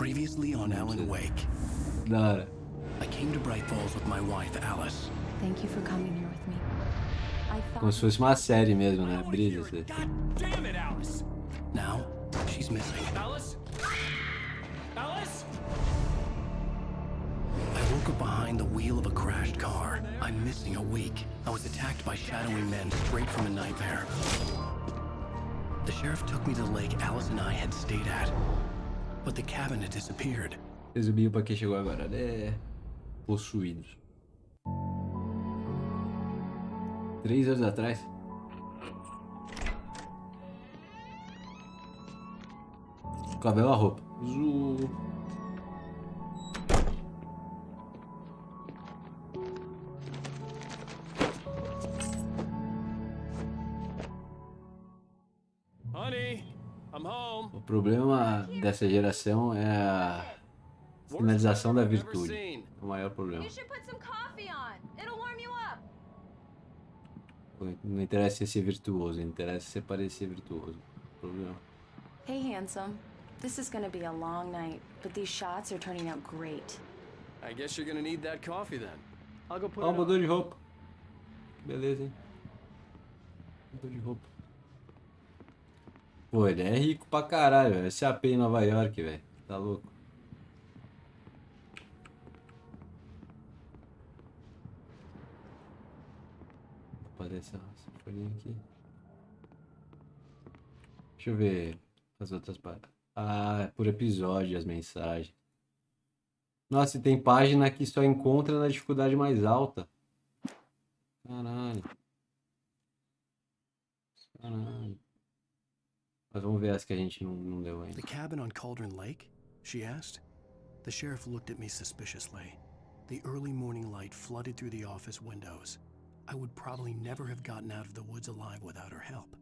Previously on Alan Wake. Da hora. I came to Bright Falls with my wife, Alice. Thank you for coming here with me. I thought Como se fosse uma série mesmo, né? Brisa. Isso aí. God damn it, Alice! Now, she's missing. Alice? Alice? I woke up behind the wheel of a crashed car. I'm missing a week. I was attacked by shadowy men straight from a nightmare. The sheriff took me to the lake Alice and I had stayed at. But the cabin had disappeared. Resumiu pra quem chegou agora, né? Possuídos. 3 anos atrás. Com a bela roupa. Honey, I'm home. O problema dessa geração é a sinalização da virtude. É o maior problema. you should put some coffee on. It'll warm you up. Não interessa ser virtuoso, interessa ser parecer virtuoso. Problema. Hey, handsome. This is gonna be a long night, but these shots are turning out great. I guess you're gonna need that coffee then. I'll go put Ó, it mudou on. de roupa. Beleza, hein? Mudou de roupa. Pô, ele é rico pra caralho, velho. Esse AP em Nova York, velho. Tá louco. Vou fazer essa folhinha aqui. Deixa eu ver as outras páginas. Ah, é por episódio as mensagens. Nossa, e tem página que só encontra na dificuldade mais alta. Caralho. Caralho. Mas vamos ver as que a gente não deu ainda. The cabin on Cauldron Lake? She asked. The sheriff looked at me suspiciously. The early morning light flooded through the office windows. I would probably never have gotten out of the woods alive without her help.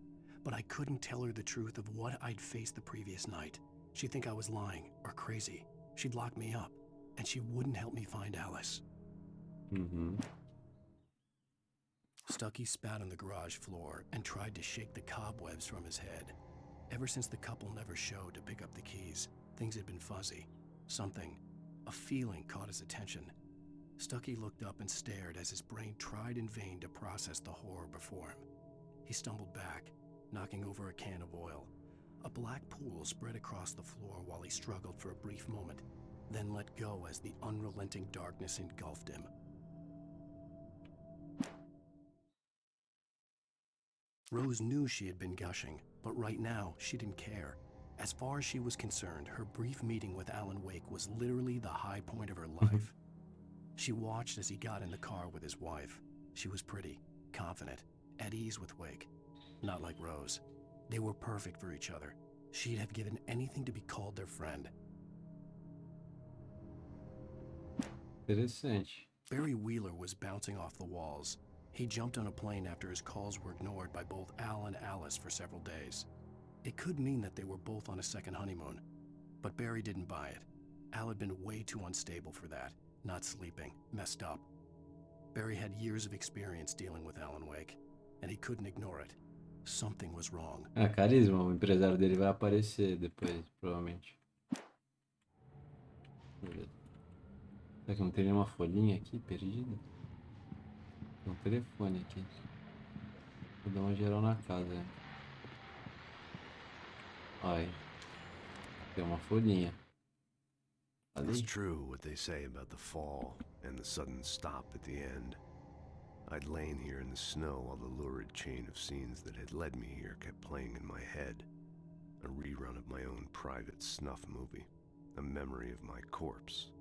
But I couldn't tell her the truth of what I'd faced the previous night. She'd think I was lying or crazy. She'd lock me up, and she wouldn't help me find Alice. Stucky spat on the garage floor and tried to shake the cobwebs from his head. Ever since the couple never showed to pick up the keys, things had been fuzzy. Something, a feeling caught his attention. Stucky looked up and stared as his brain tried in vain to process the horror before him. He stumbled back, knocking over a can of oil. A black pool spread across the floor while he struggled for a brief moment, then let go as the unrelenting darkness engulfed him. Rose knew she had been gushing, but right now she didn't care. As far as she was concerned, her brief meeting with Alan Wake was literally the high point of her life. She watched as he got in the car with his wife. She was pretty, confident, at ease with Wake. Not like Rose. They were perfect for each other. She'd have given anything to be called their friend. Interessante. Barry Wheeler was bouncing off the walls. He jumped on a plane after his calls were ignored by both Al and Alice for several days. It could mean that they were both on a second honeymoon, but Barry didn't buy it. Al had been way too unstable for that, not sleeping, messed up. Barry had years of experience dealing with Alan Wake, and he couldn't ignore it. Something was wrong. Ah, carisma, o empresário dele vai aparecer depois, provavelmente. Beleza. Será que não tem nenhuma folhinha aqui perdida? Tem um telefone aqui. Vou dar uma geral na casa. Né? Aí. Tem uma folhinha. It's Ali. true what they say about the fall and the sudden stop at the end. I'd lain here in the snow while the lurid chain of scenes that had led me here kept playing in my head. A rerun of my own private snuff movie. A memory of my corpse.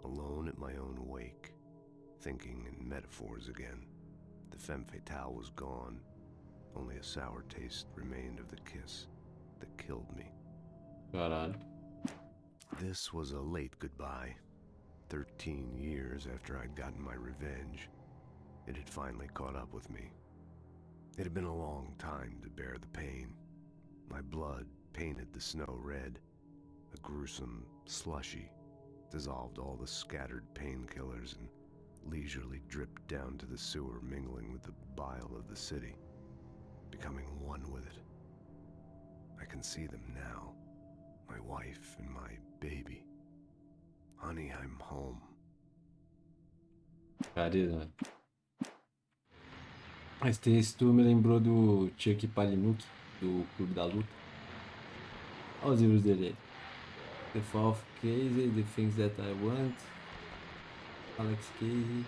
Alone at my own wake. Thinking in metaphors again. The femme fatale was gone. Only a sour taste remained of the kiss that killed me. Caralho. This was a late goodbye. 13 years after I'd gotten my revenge. It had finally caught up with me. It had been a long time to bear the pain. My blood painted the snow red. A gruesome slushy dissolved all the scattered painkillers and leisurely dripped down to the sewer, mingling with the bile of the city, becoming one with it. I can see them now, my wife and my baby, Honey, I'm home. Carisma. Mas tu me lembrou do Chuck Palahniuk, do Clube da Luta. Olha os livros dele aí. The Fall of Krazy, The Things That I Want, Alex Casey,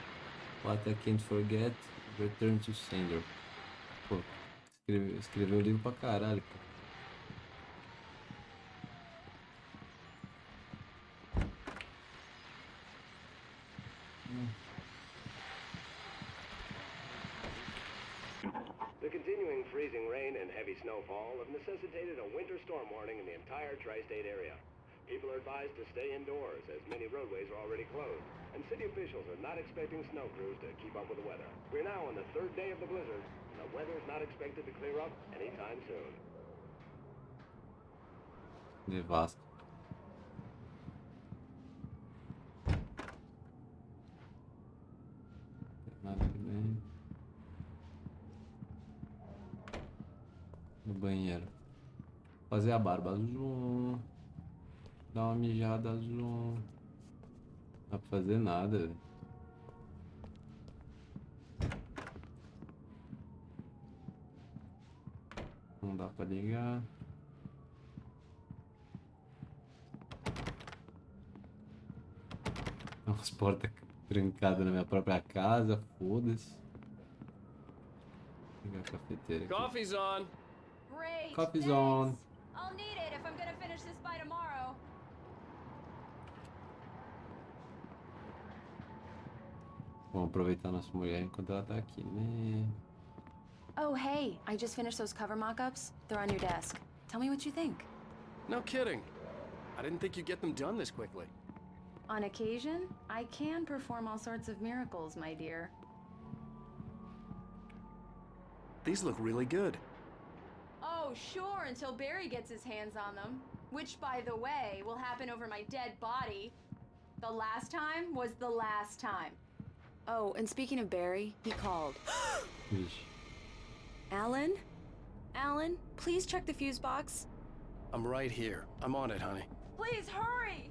What I Can't Forget, Return to Sender. Pô, escreveu o livro pra caralho, pô. The continuing freezing rain and heavy snowfall have necessitated a winter storm warning in the entire tri-state area. People are advised to stay indoors as many roadways are already closed, and city officials are not expecting snow crews to keep up with the weather. We're now on the third day of the blizzard, and the weather is not expected to clear up anytime soon. Nevasca. Nada que bem. No banheiro. Fazer a barba. Zoom. Dar uma mijada. Zoom. Não dá pra fazer nada, velho. Não dá pra ligar. As portas trancadas na minha própria casa, foda-se. Vou pegar a cafeteira aqui. Coffee's on. Great. Coffee's thanks. on. I'll need it if I'm gonna finish this by tomorrow. Vamos aproveitar nossa mulher enquanto ela tá aqui, né? Oh, hey, I just finished those cover mock-ups. They're on your desk. Tell me what you think. No kidding. I didn't think you'd get them done this quickly. On occasion, I can perform all sorts of miracles, my dear. These look really good. Oh, sure, until Barry gets his hands on them. Which, by the way, will happen over my dead body. The last time was the last time. Oh, and speaking of Barry, he called. Vixe. Alan? Alan, please check the fuse box. I'm right here. I'm on it, honey. Please hurry!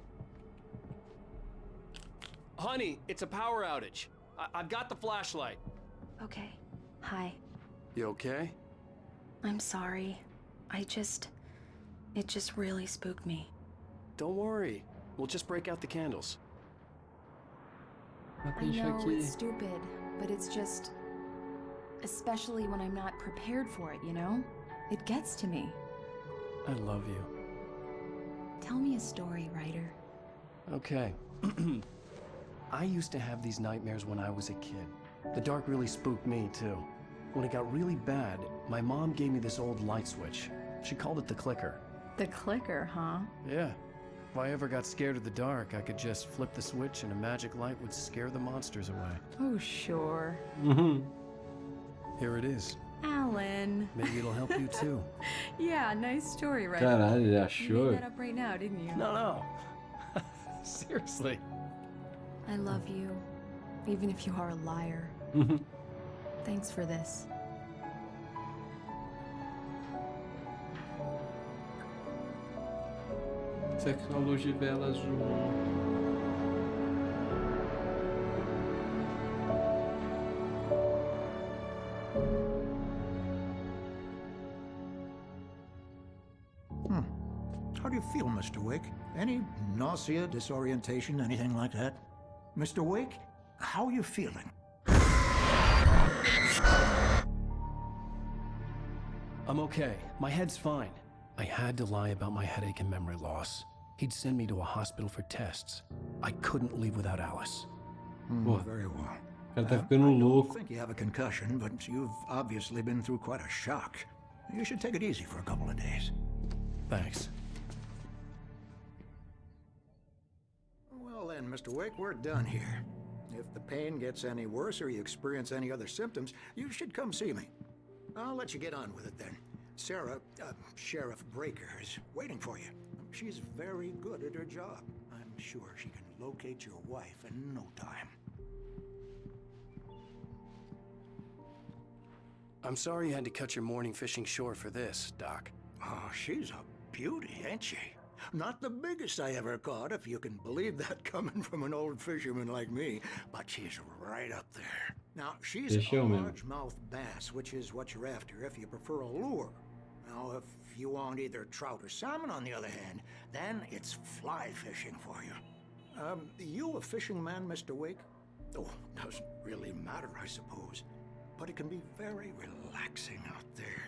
Honey, it's a power outage. I've got the flashlight. Okay. Hi. You okay? I'm sorry. It just really spooked me. Don't worry. We'll just break out the candles. Ela I tem isso know aqui. it's stupid, but it's just... Especially when I'm not prepared for it, you know? It gets to me. I love you. Tell me a story, writer. Okay. I used to have these nightmares when I was a kid. The dark really spooked me, too. When it got really bad, my mom gave me this old light switch. She called it the clicker. The clicker, huh? Yeah. If I ever got scared of the dark, I could just flip the switch and a magic light would scare the monsters away. Oh, sure. Here it is. Alan. Maybe it'll help you, too. Yeah, nice story, writer. Caralho, ele You achou? made that up right now, didn't you? No. Seriously. I love you, even if you are a liar. Thanks for this. Tecnologia vela azul. How do you feel, Mr. Wake? Any nausea, disorientation, anything like that? Mr. Wake, how are you feeling? I'm okay. My head's fine. I had to lie about my headache and memory loss. He'd send me to a hospital for tests. I couldn't leave without Alice. Very well. O cara tá ficando I don't louco. think you have a concussion, but you've obviously been through quite a shock. You should take it easy for a couple of days. Thanks. Well then, Mr. Wake, we're done here. If the pain gets any worse or you experience any other symptoms, you should come see me. I'll let you get on with it then. Sarah, Sheriff Breaker, is waiting for you. She's very good at her job. I'm sure she can locate your wife in no time. I'm sorry you had to cut your morning fishing short for this, Doc. Oh, she's a beauty, ain't she? Not the biggest I ever caught, if you can believe that coming from an old fisherman like me, but she's right up there. Now, she's a Deixe mesmo. largemouth bass, which is what you're after if you prefer a lure. Now, if you want either trout or salmon, on the other hand, then it's fly fishing for you. You a fishing man, Mr. Wake? Oh, doesn't really matter, I suppose. But it can be very relaxing out there.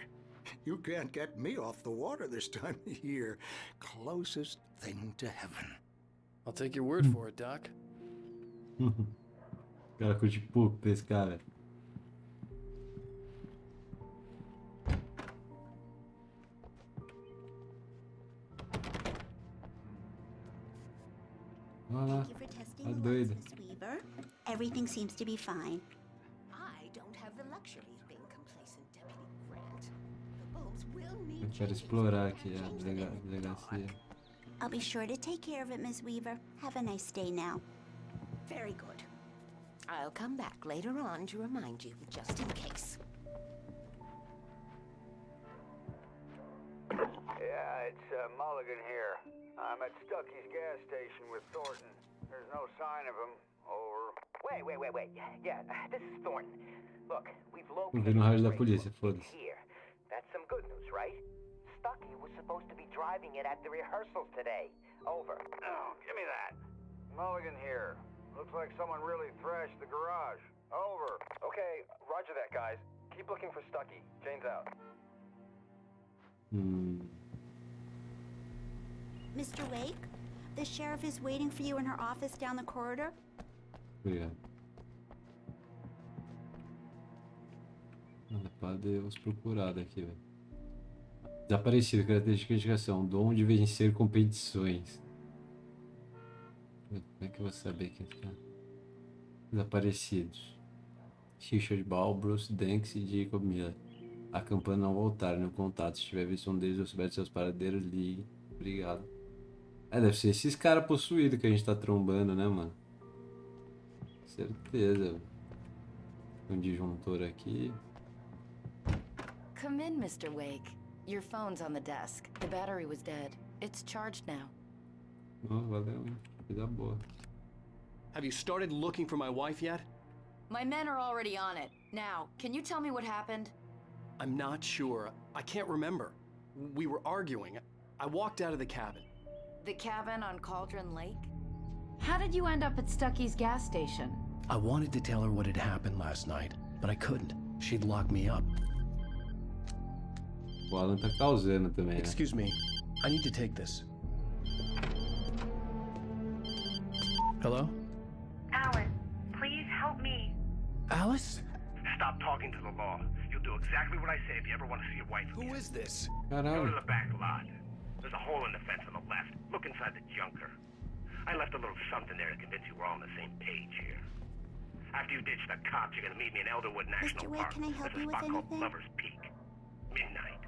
You can't get me off the water this time of year. Closest thing to heaven. I'll take your word for it, Doc. O cara curte pouco pescar, velho. Olha lá, Thank you for testing tá the doida. lights, Miss Weaver. Everything seems to be fine. I don't have the luxury of being complacent, Deputy Grant. The bulbs will need Eu quero changing, explorar so aqui we a can't change them in the delegacia. dark. I'll be sure to take care of it, Miss Weaver. Have a nice day now. Very good. I'll come back later on to remind you, just in case. Yeah, it's Mulligan here. I'm at Stucky's gas station with Thornton. There's no sign of him. Over. Wait. Yeah, this is Thornton. Look, we've Vou located ver no rádio da the polícia, race foda-se. here. That's some good news, right? Stucky was supposed to be driving it at the rehearsals today. Over. Oh, give me that. Mulligan here. Looks like someone really thrashed the garage. Over. Okay, roger that, guys. Keep looking for Stucky. Jane's out. Mr. Wake, the sheriff is waiting for you in her office down the corridor. Obrigado. Pode os procurados aqui, velho. Desaparecido, característica de identificação, dom de vencer competições. Como é que eu vou saber quem está? Desaparecidos. Richard Ball, Bruce Danks e Jacob Miller. A campanha não voltar no contato. Se tiver visto um deles ou souber de seus paradeiros, ligue. Obrigado. Deve ser esses caras possuídos que a gente tá trombando, né, mano? Certeza. Um disjuntor aqui. Come in, Mr. Wake. Your phone's on the desk. The battery was dead. It's charged now. Oh, valeu, hein? Coisa boa. Have you started looking for my wife yet? My men are already on it. Now, can you tell me what happened? I'm not sure. I can't remember. We were arguing. I walked out of the cabin. The cabin on Cauldron Lake? How did you end up at Stucky's gas station? I wanted to tell her what had happened last night, but I couldn't. She'd lock me up. O Alan tá causando também, né? Excuse me. I need to take this. Hello? Alan, please help me. Alice? Stop talking to the law. You'll do exactly what I say if you ever want to see your wife again. Who is this? Go Caralho. to the back lot. There's a hole in the fence on the left. Look inside the junker. I left a little something there to convince you we're all on the same page here. After you ditch the cops, you're gonna meet me in Elderwood National Mr. Wake, Park. can I help There's you a with spot called anything? Lover's Peak. Midnight.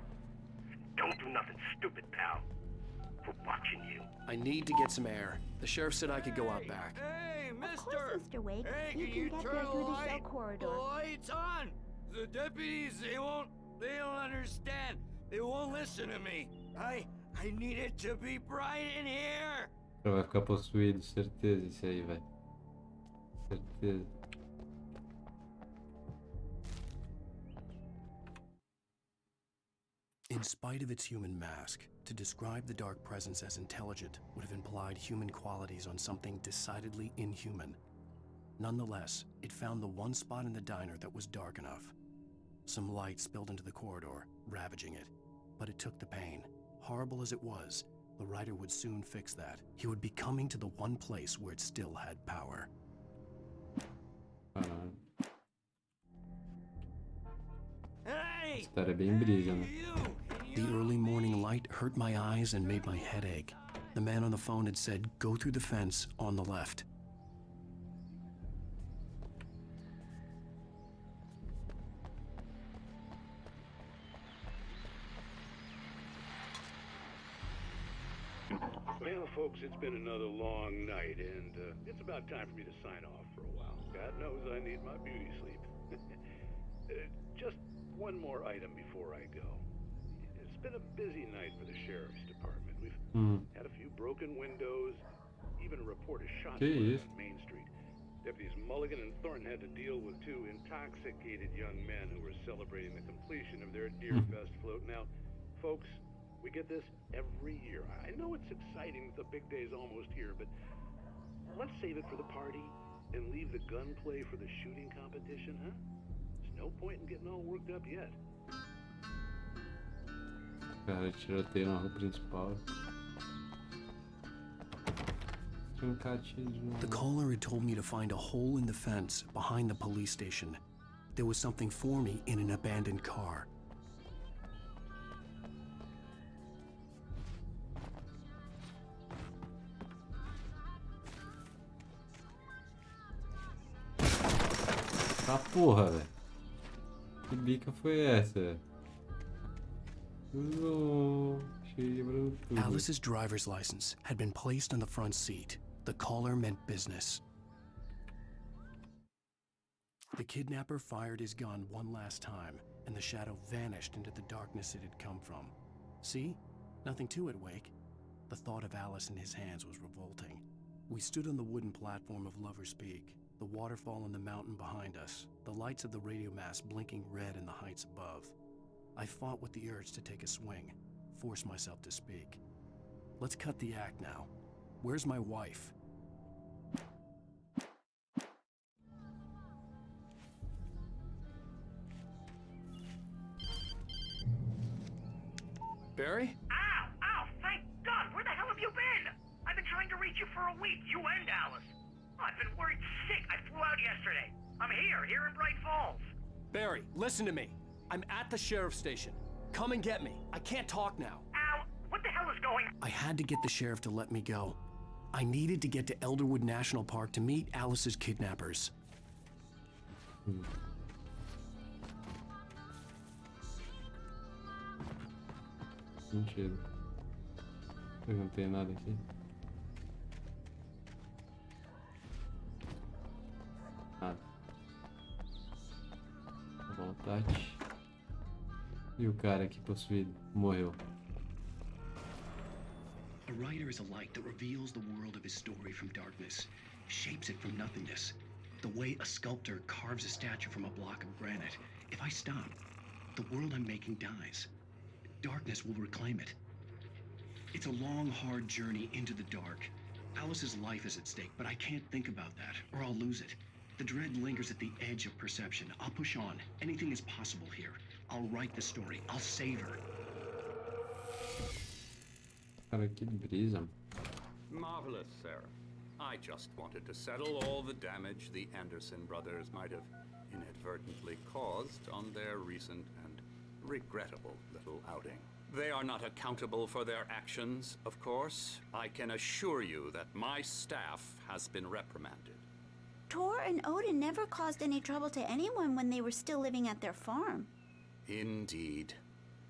Don't do nothing stupid, pal. We're watching you. I need to get some air. The sheriff said I could go out back. Hey, Of course, Mr. Wake. You can get there through the cell corridor. lights on! The deputies, they don't understand. They won't listen to me. I need it to be bright in here. Vai ficar possuído, certeza isso aí, velho. Certeza. In spite of its human mask, to describe the dark presence as intelligent would have implied human qualities on something decidedly inhuman. Nonetheless, it found the one spot in the diner that was dark enough. Some light spilled into the corridor, ravaging it. But it took the pain. Horrible as it was, the writer would soon fix that. He would be coming to the one place where it still had power. Caralho. Hey! Esse cara é bem brisa, né? The early morning light hurt my eyes and made my head ache. The man on the phone had said, "Go through the fence on the left." Well, folks, it's been another long night, and it's about time for me to sign off for a while. God knows I need my beauty sleep. Just one more item before I go. It's been a busy night for the sheriff's department. We've Had a few broken windows, even a report of shots Que fired isso? on Main Street. Deputies Mulligan and Thornton had to deal with two intoxicated young men who were celebrating the completion of their Deerfest float. Now, folks, we get this every year. I know it's exciting that the big day's almost here, but let's save it for the party and leave the gunplay for the shooting competition, huh? There's no point in getting all worked up yet. Cara, tiroteio na rua principal. The caller had told me to find a hole in the fence behind the police station. There was something for me in an abandoned car. Tá porra, velho. Que bica foi essa? Alice's driver's license had been placed on the front seat. The caller meant business. The kidnapper fired his gun one last time, and the shadow vanished into the darkness it had come from. See? Nothing to it, Wake. The thought of Alice in his hands was revolting. We stood on the wooden platform of Lover's Peak, the waterfall on the mountain behind us, the lights of the radio mast blinking red in the heights above. I fought with the urge to take a swing, force myself to speak. Let's cut the act now. Where's my wife? Barry? Ow! Ow! Thank God! Where the hell have you been? I've been trying to reach you for a week, you and Alice. I've been worried sick. I flew out yesterday. I'm here in Bright Falls. Barry, listen to me. I'm at the sheriff's station. Come and get me. I can't talk now. Al, what the hell is going on? I had to get the sheriff to let me go. I needed to get to Elderwood National Park to meet Alice's kidnappers. Mentira. Não tem nada aqui. Nada. Vontade. E o cara aqui possuído morreu. A writer is a light that reveals the world of his story from darkness, shapes it from nothingness. The way a sculptor carves a statue from a block of granite. If I stop, the world I'm making dies. Darkness will reclaim it. It's a long, hard journey into the dark. Alice's life is at stake, but I can't think about that, or I'll lose it. The dread lingers at the edge of perception. I'll push on. Anything is possible here. I'll write the story. I'll save her. Cara, que brisa. Marvelous, Sarah. I just wanted to settle all the damage the Anderson brothers might have inadvertently caused on their recent and regrettable little outing. They are not accountable for their actions, of course. I can assure you that my staff has been reprimanded. Tor and Odin never caused any trouble to anyone when they were still living at their farm. Indeed.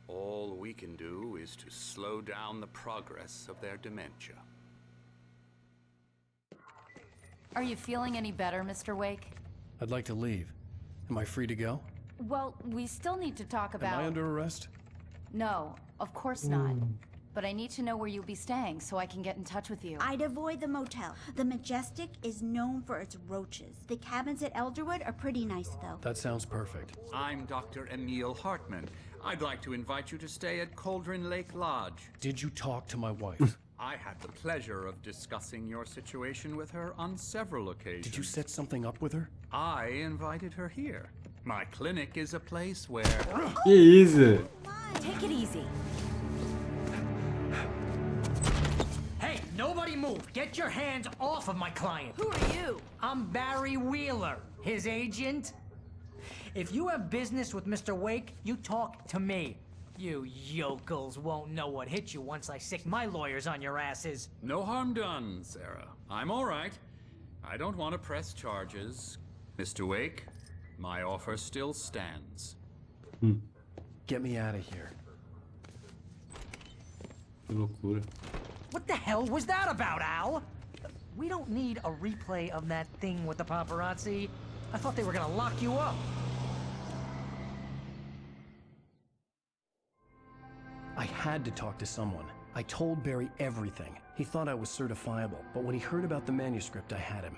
All we can do is to slow down the progress of their dementia. Are you feeling any better, Mr. Wake? I'd like to leave. Am I free to go? Well, we still need to talk about... Am I under arrest? No, of course not. But I need to know where you'll be staying so I can get in touch with you. I'd avoid the motel. The Majestic is known for its roaches. The cabins at Elderwood are pretty nice, though. That sounds perfect. I'm Dr. Emil Hartman. I'd like to invite you to stay at Cauldron Lake Lodge. Did you talk to my wife? I had the pleasure of discussing your situation with her on several occasions. Did you set something up with her? I invited her here. My clinic is a place where... Easy. Take it easy. Hey, nobody move. Get your hands off of my client. Who are you? I'm Barry Wheeler, his agent. If you have business with Mr. Wake, you talk to me. You yokels won't know what hit you once I sick my lawyers on your asses. No harm done, Sarah. I'm all right. I don't want to press charges. Mr. Wake, my offer still stands. Get me out of here. Que loucura. What the hell was that about, Al? We don't need a replay of that thing with the paparazzi. I thought they were gonna lock you up. I had to talk to someone. I told Barry everything. He thought I was certifiable, but when he heard about the manuscript, I had him.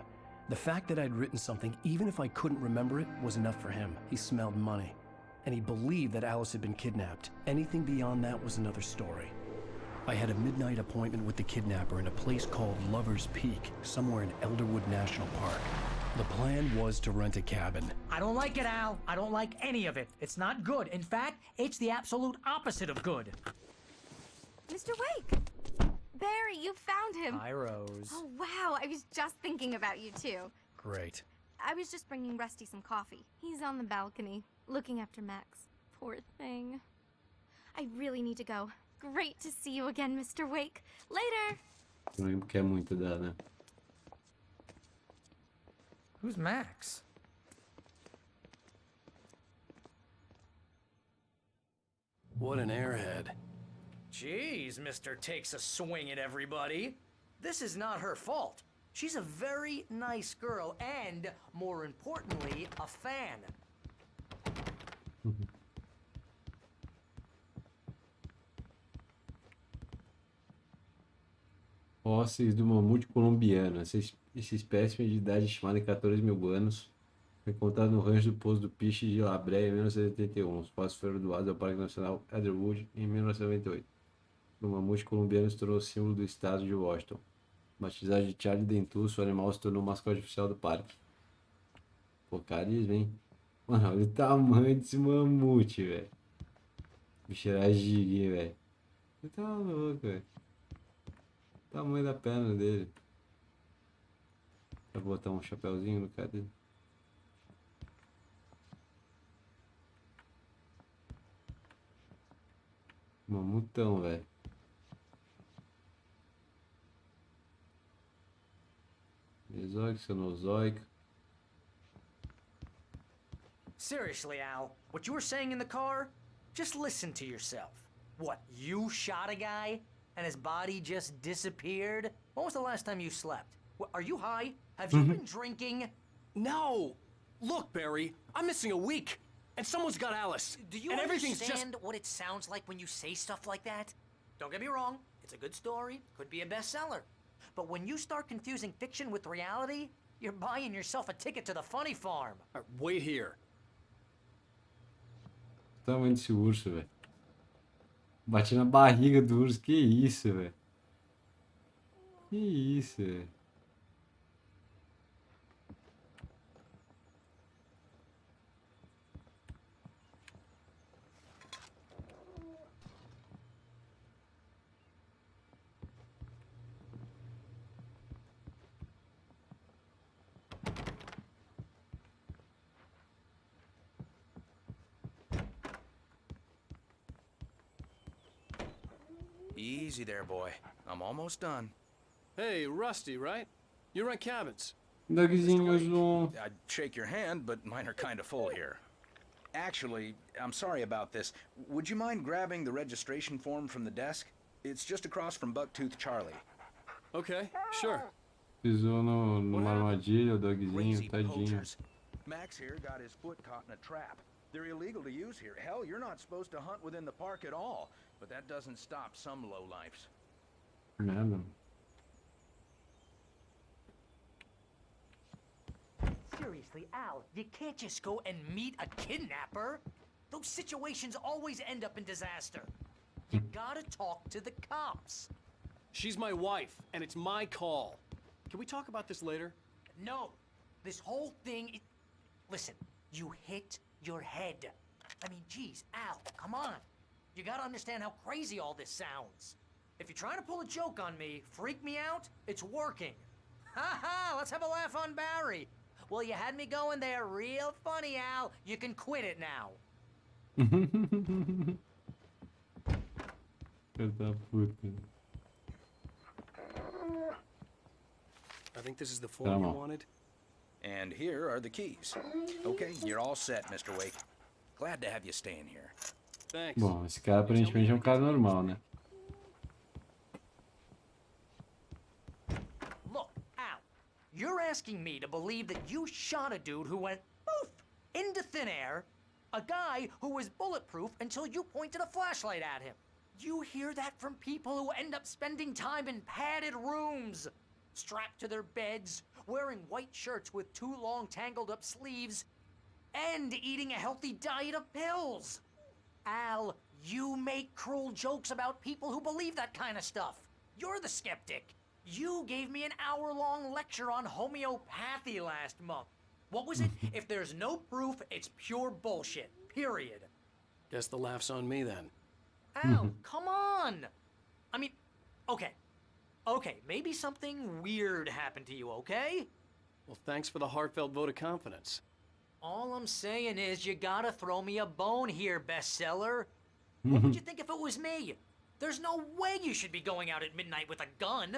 The fact that I'd written something, even if I couldn't remember it, was enough for him. He smelled money. And he believed that Alice had been kidnapped. Anything beyond that was another story. I had a midnight appointment with the kidnapper in a place called Lover's Peak, somewhere in Elderwood National Park. The plan was to rent a cabin. I don't like it, Al. I don't like any of it. It's not good. In fact, it's the absolute opposite of good. Mr. Wake! Barry, you found him. Hi, Rose. Oh, wow. I was just thinking about you, too. Great. I was just bringing Rusty some coffee. He's on the balcony, looking after Max. Poor thing. I really need to go. Great to see you again, Mr. Wake. Later! Não quer muito dar, né? Who's Max? What an airhead. Jeez, Mr. Takes a swing at everybody. This is not her fault. She's a very nice girl and, more importantly, a fan. Fósseis do mamute colombiano. Essa espécime de idade estimada em 14.000 anos foi encontrada no rancho do Poço do Piche de La Brea em 1981. Os fósseis foram doados ao Parque Nacional Elderwood em 1998. O mamute colombiano se tornou símbolo do estado de Washington. Batizado de Charlie Dentuço, o animal se tornou o mascote oficial do parque. Pô, carisma, hein? Mano, olha o tamanho desse mamute, velho. Bicho era giga, velho. Você tá louco, velho. O tamanho da perna dele. Pra botar um chapéuzinho no cara dele. Mamutão, velho. Mesozoico, Cenozoico. Seriously, Al, what you were saying in the car? Just listen to yourself. What, you shot a guy and his body just disappeared? When was the last time you slept? Are you high? Have you been drinking? No! Look, Barry, I'm missing a week, and someone's got Alice. Do you and everything's understand what it sounds like when you say stuff like that? Don't get me wrong, it's a good story, could be a bestseller. But when you start confusing fiction with reality, you're buying yourself a ticket to the funny farm. Wait here. O tamanho desse urso, velho. Bati na barriga do urso. Que isso, velho. Que isso, velho. Easy there, boy. I'm almost done. Hey, Rusty, right? You rent cabins. Dogzinho. I'd shake your hand, but mine are kind of full here. Actually, I'm sorry about this. Would you mind grabbing the registration form from the desk? It's just across from Bucktooth Charlie. Okay, sure. Pisou numa armadilha, o dogzinho, tadinho. Max here got his foot caught in a trap. They're illegal to use here. Hell, you're not supposed to hunt within the park at all. But that doesn't stop some lowlifes. Merda. Seriously, Al, you can't just go and meet a kidnapper. Those situations always end up in disaster. You gotta talk to the cops. She's my wife, and it's my call. Can we talk about this later? No. This whole thing... Listen, you hit your head. I mean, geez, Al, come on. You gotta understand how crazy all this sounds. If you're trying to pull a joke on me, freak me out, it's working. Ha ha, let's have a laugh on Barry. Well, you had me going there real funny, Al. You can quit it now. Da puta. I think this is the form you wanted. And here are the keys. Okay, you're all set, Mr. Wake. Glad to have you staying here. Thanks. Bom, esse cara aparentemente é um cara normal, né? Look, Al, you're asking me to believe that you shot a dude who went poof into thin air, a guy who was bulletproof until you pointed a flashlight at him. You hear that from people who end up spending time in padded rooms, strapped to their beds, wearing white shirts with too long tangled up sleeves, and eating a healthy diet of pills. Al, you make cruel jokes about people who believe that kind of stuff. You're the skeptic. You gave me an hour-long lecture on homeopathy last month. What was it? If there's no proof, it's pure bullshit. Period. Guess the laugh's on me then. Al, come on! I mean, okay. Okay, maybe something weird happened to you, okay? Well, thanks for the heartfelt vote of confidence. All I'm saying is you gotta throw me a bone here, bestseller. What would you think if it was me? There's no way you should be going out at midnight with a gun.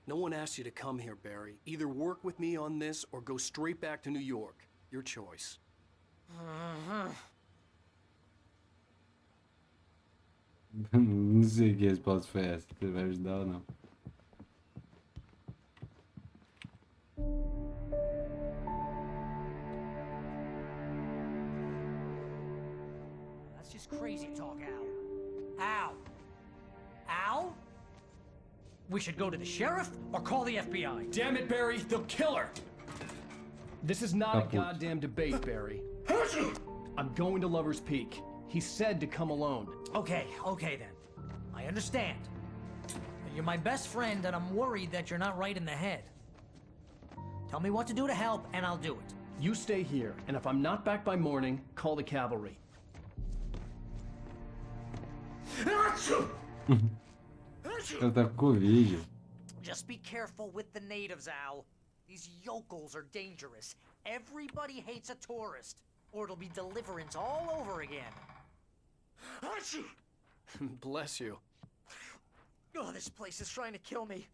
No one asked you to come here, Barry. Either work with me on this or go straight back to New York. Your choice. Não sei que resposta foi essa. Você vai ajudar ou não? That's just crazy talk, Al. Al? Al? We should go to the sheriff or call the FBI. Damn it, Barry, they'll kill her! This is not a goddamn debate, Barry. I'm going to Lover's Peak. He said to come alone. Okay, okay then. I understand. You're my best friend and I'm worried that you're not right in the head. Tell me what to do to help and I'll do it. You stay here, and if I'm not back by morning, call the cavalry. Ela tá com Covid. Just be careful with the natives, Al. These yokels are dangerous. Everybody hates a tourist, or it'll be deliverance all over again. Bless you. Oh, this place is trying to kill me.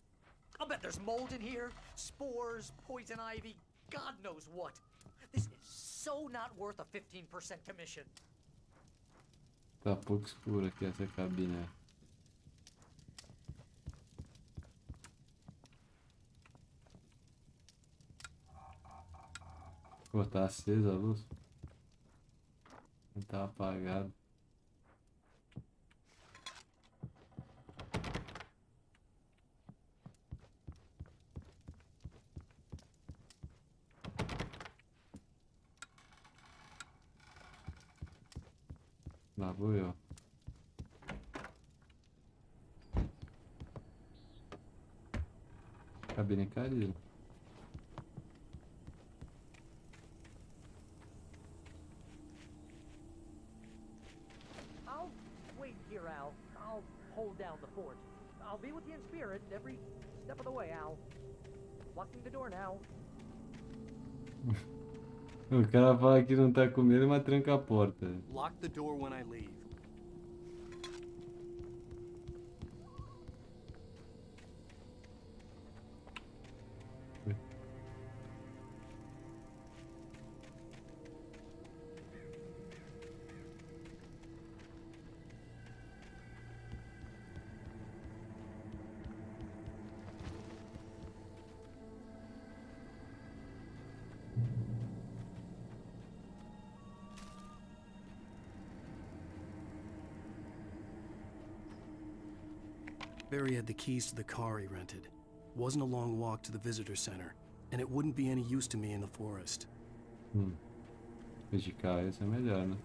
I'll bet there's mold in here, spores, poison ivy, God knows what. This is so not worth a 15% commission. Tá pouco escuro aqui essa cabine. Pô, tá acesa a luz. Não tá apagado. Lá vou eu. Cabine caríssima. I'll wait here, Al. I'll hold down the fort. I'll be with you in spirit every step of the way, Al. Locking the door now. O cara fala que não tá com medo, mas tranca a porta. Lock the door when I leave. Barry had the keys to the car he rented. Wasn't a long walk to the visitor center, and it wouldn't be any use to me in the forest. De carro isso é melhor, né?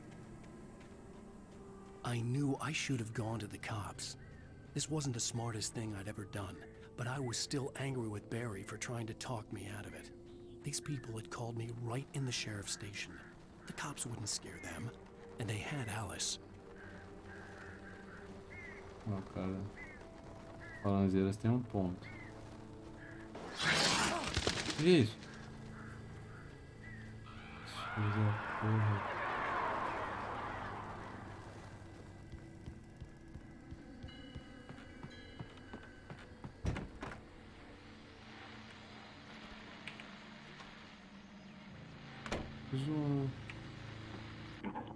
I knew I should have gone to the cops. This wasn't the smartest thing I'd ever done, but I was still angry with Barry for trying to talk me out of it. These people had called me right in the sheriff's station. The cops wouldn't scare them, and they had Alice. Ó, cara. Falanzeiras tem ponto. Que isso? Coisa porra.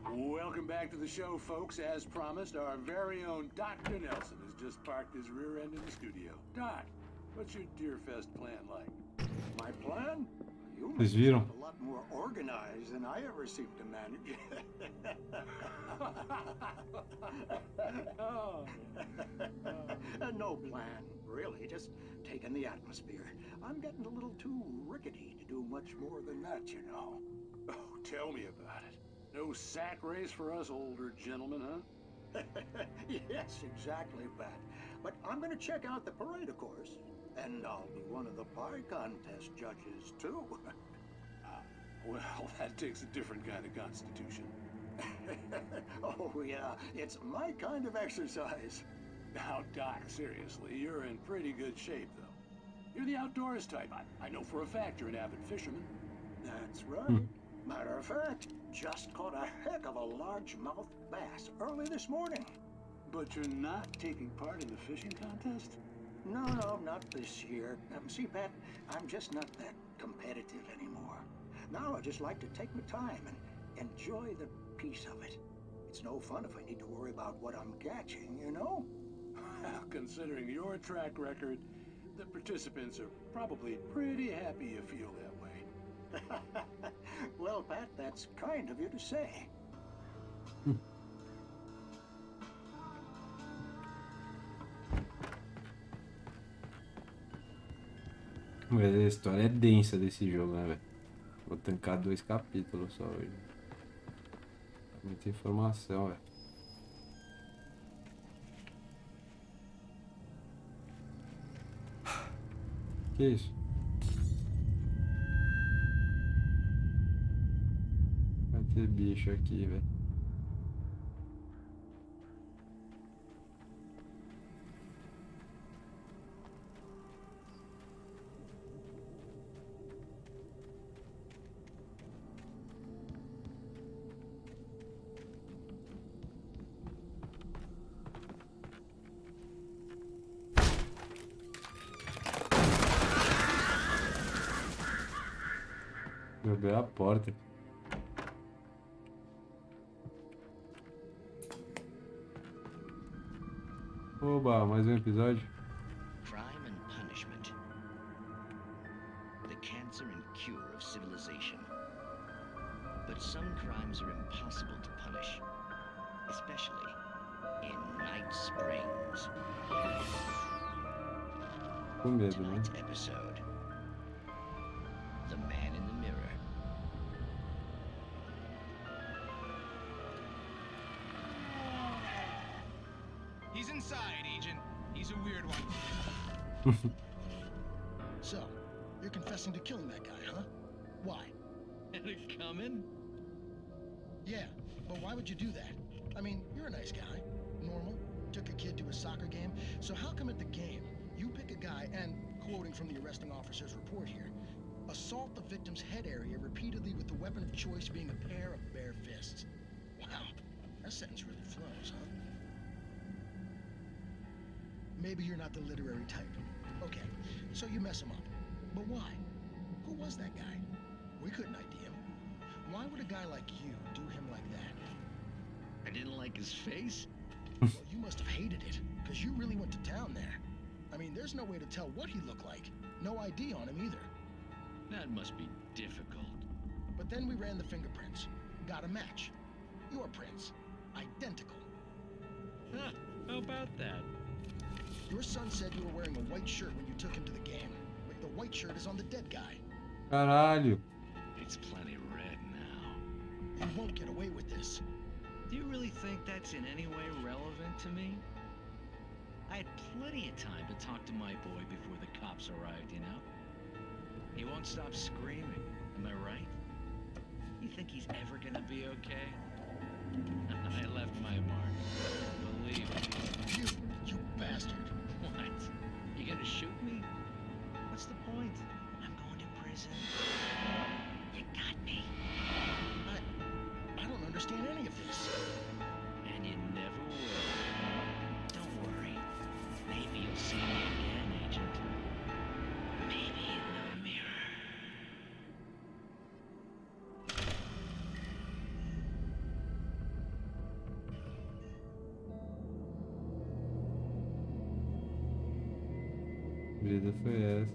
Welcome back to the show, folks. As promised, our very own Dr. Nelson has just parked his rear end in the studio. Doc, what's your Deerfest plan like? My plan? You Vocês viram? a lot more organized than I ever seem to manage. No plan, really. Just taking the atmosphere. I'm getting a little too rickety to do much more than that, you know. Oh, tell me about it. No sack race for us older gentlemen, huh? Yes, exactly, Pat. But I'm going to check out the parade, of course. And I'll be one of the pie contest judges, too. Well, that takes a different kind of constitution. Oh, yeah. It's my kind of exercise. Now, Doc, seriously, you're in pretty good shape, though. You're the outdoors type. I know for a fact you're an avid fisherman. That's right. Matter of fact, just caught a heck of a largemouth bass early this morning. But you're not taking part in the fishing contest? No, not this year. See, Pat, I'm just not that competitive anymore. Now I just like to take my time and enjoy the peace of it. It's no fun if I need to worry about what I'm catching, you know? Well, considering your track record, the participants are probably pretty happy you feel that way. Well, Pat, that's kind of you to say. Mas a história é densa desse jogo, né, velho? Vou tancar 2 capítulos só hoje. Muita informação, velho. Que isso? Vai ter bicho aqui, velho. Abrir a porta. Oba, mais um episódio. Crime and punishment. The cancer and cure of civilization. But some crimes are impossible to punish, especially in Night Springs. Com medo, né? Tonight's episode. The Man in the Mirror. He's inside, Agent. He's a weird one. So, you're confessing to killing that guy, huh? Why? And it coming? Yeah, but why would you do that? I mean, you're a nice guy. Normal. Took a kid to a soccer game. So how come at the game, you pick a guy and, quoting from the arresting officer's report here, assault the victim's head area repeatedly with the weapon of choice being a pair of bare fists? Wow, that sentence really flows, huh? Maybe you're not the literary type. Okay, so you mess him up. But why? Who was that guy? We couldn't ID him. Why would a guy like you do him like that? I didn't like his face? Well, you must have hated it, because you really went to town there. I mean, there's no way to tell what he looked like. No ID on him either. That must be difficult. But then we ran the fingerprints. Got a match. Your prints. Identical. Huh, how about that? Your son said you were wearing a white shirt when you took him to the game. But the white shirt is on the dead guy. Caralho. It's plenty red now. You won't get away with this. Do you really think that's in any way relevant to me? I had plenty of time to talk to my boy before the cops arrived, you know? He won't stop screaming, am I right? You think he's ever gonna be okay? I left my mark. Believe me. You bastard. What? You gonna shoot me? What's the point? I'm going to prison. You got me. I don't understand any of this. And you never will. Don't worry. Maybe you'll see me again, Agent. Maybe in the mirror. A vida foi essa.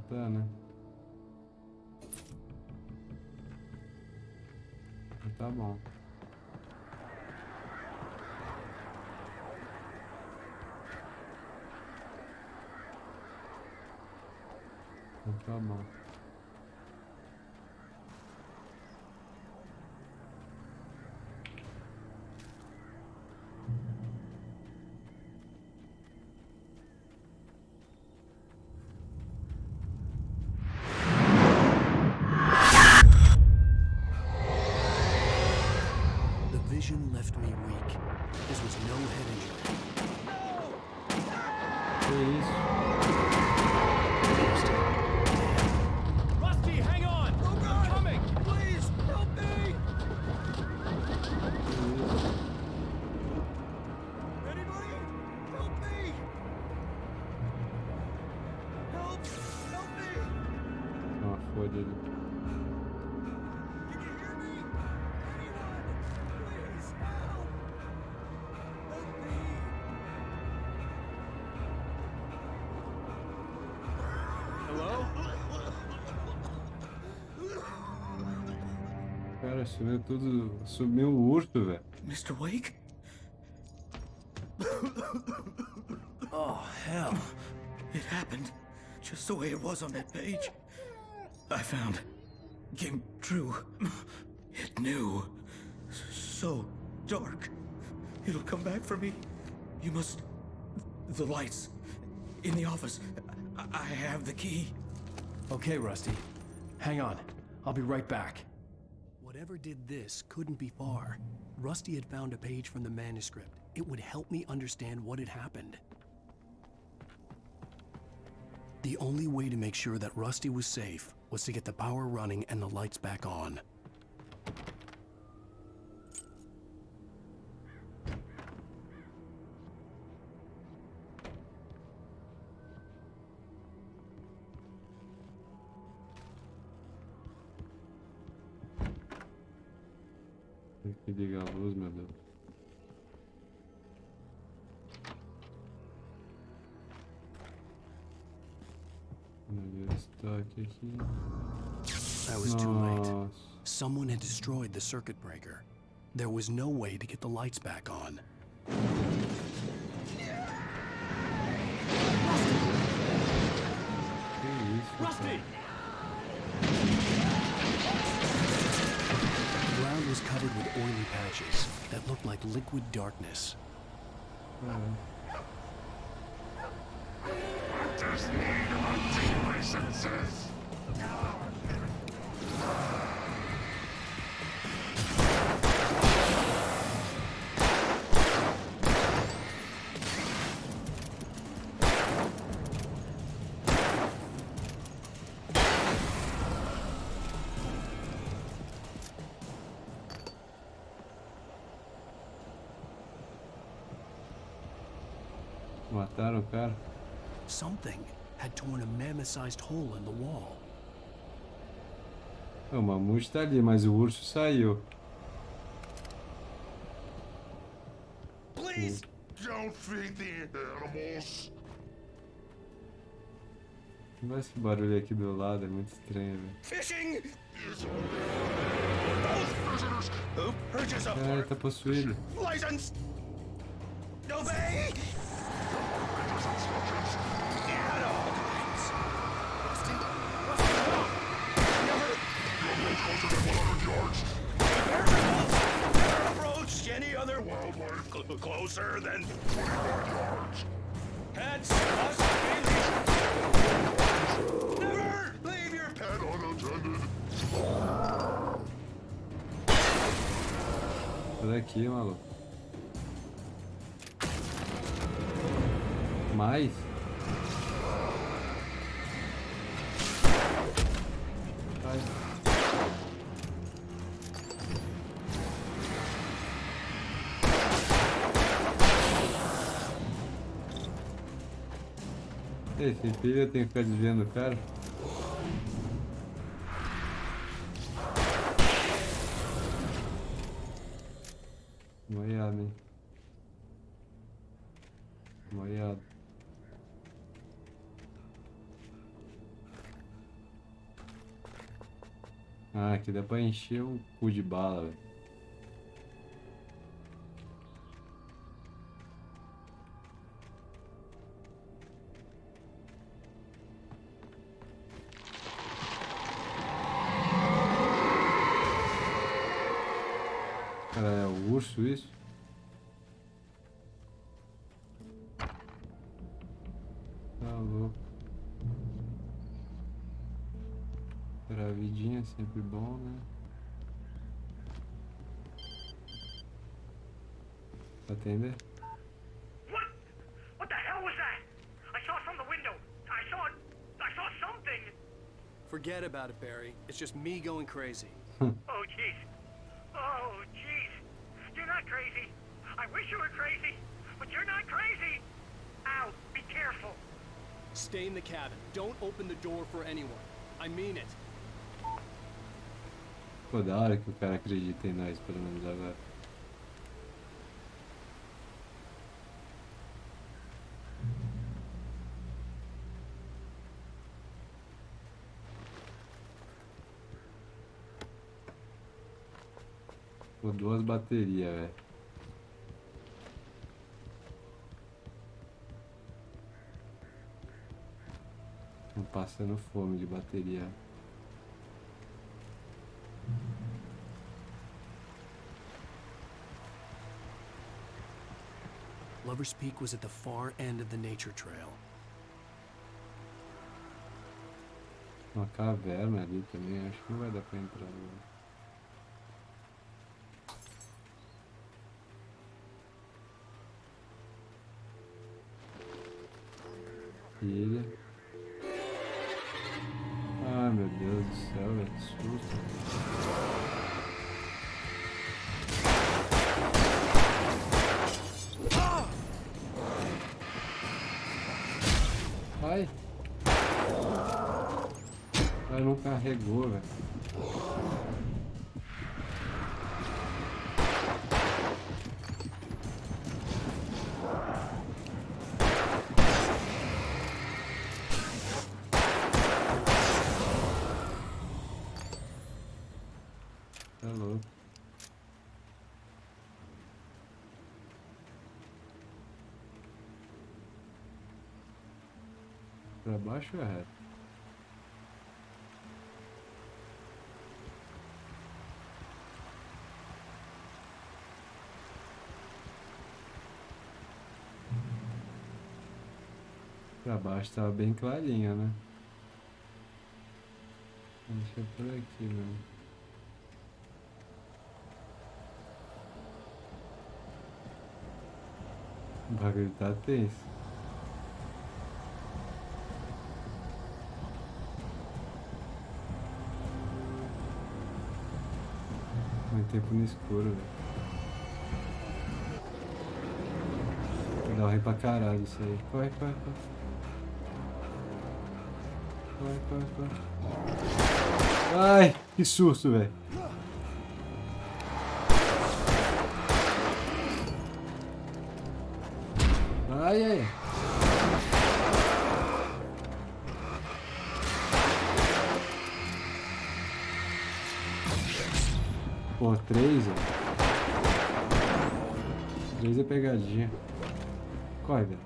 Tá, né? Tá bom. Tá bom. The vision left me weak. This was no head injury. Que isso? Rusty, hang on! I'm coming! Please, help me! Anybody? Help me! Help! Help me! Ó, foda ele. Can you hear me? Anyone? Please, help! Help me! Hello? Cara, sumiu tudo. Sumiu o urso, velho. Mr. Wake? Oh, hell. It happened just the way it was on that page. I found. Came true. It knew. So dark. It'll come back for me. You must. The lights. In the office. I have the key. Okay, Rusty. Hang on. I'll be right back. Whatever did this couldn't be far. Rusty had found a page from the manuscript. It would help me understand what had happened. The only way to make sure that Rusty was safe was to get the power running and the lights back on. Tem que ligar a luz, meu Deus. Estoque aqui. I was too late. Someone had destroyed the circuit breaker. There was no way to get the lights back on. Rusty! The ground was covered with oily patches that looked like liquid darkness. Just need hunting licenses. Mataram o cara. Something had torn a mammoth-sized hole in the wall. O mamute tá ali, mas o urso saiu. Please don't feed the animals. Olha esse barulho aqui do lado, é muito estranho, velho. Fishing! Who purchased a Cara, ele tá possuído. license? Obey! Any other wildlife closer than 25 yards. Pets must be never leave your pet unattended. Sai daqui, maluco. Mais? Ai. Esse filho eu tenho que ficar desviando o cara. Moiado, hein? Moiado. Ah, aqui dá pra encher o cu de bala, velho. Cara, é o urso isso? Tá louco. Pra vidinha é sempre bom, né? Atender? What the hell was that? I saw it from the window. I saw something. Forget about it, Barry. It's just me going crazy. Oh, jeez. Oh, jeez. You're not crazy. I wish you were crazy, but you're not crazy. Ow, be careful. Stay in the cabin. Don't open the door for anyone. I mean it. Pô, da hora que o cara acredita em nós, pelo menos agora. Pô, 2 baterias, velho. Tô passando fome de bateria. Lover's Peak was at the far end of the nature trail. Uma caverna ali também, acho que não vai dar pra entrar. Né? Ilha. Ai meu Deus do céu, velho, que susto. Ai! Ai, não carregou, velho. Tá louco. Pra baixo ou é reto? Pra baixo tava bem clarinha, né? Acho que é por aqui mesmo. O bagulho tá tenso. Muito tempo no escuro, velho. Dá rei pra caralho isso aí. Corre, corre, corre. Corre, corre, corre. Ai, que susto, velho. Ai, ai. Pô, 3, ó. 3 é pegadinha. Corre, velho.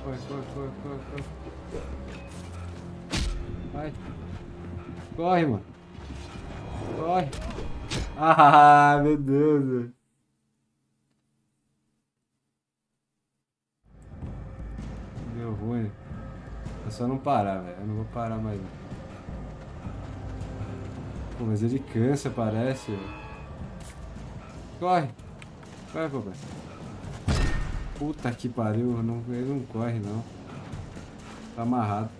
Corre, corre, corre, corre, corre. Vai. Corre, mano. Corre. Ah, meu Deus, velho. Deu ruim. É só não parar, velho. Eu não vou parar mais, não. Pô, mas ele cansa, parece. Corre! Corre, papai. Puta que pariu, ele não corre, não. Tá amarrado.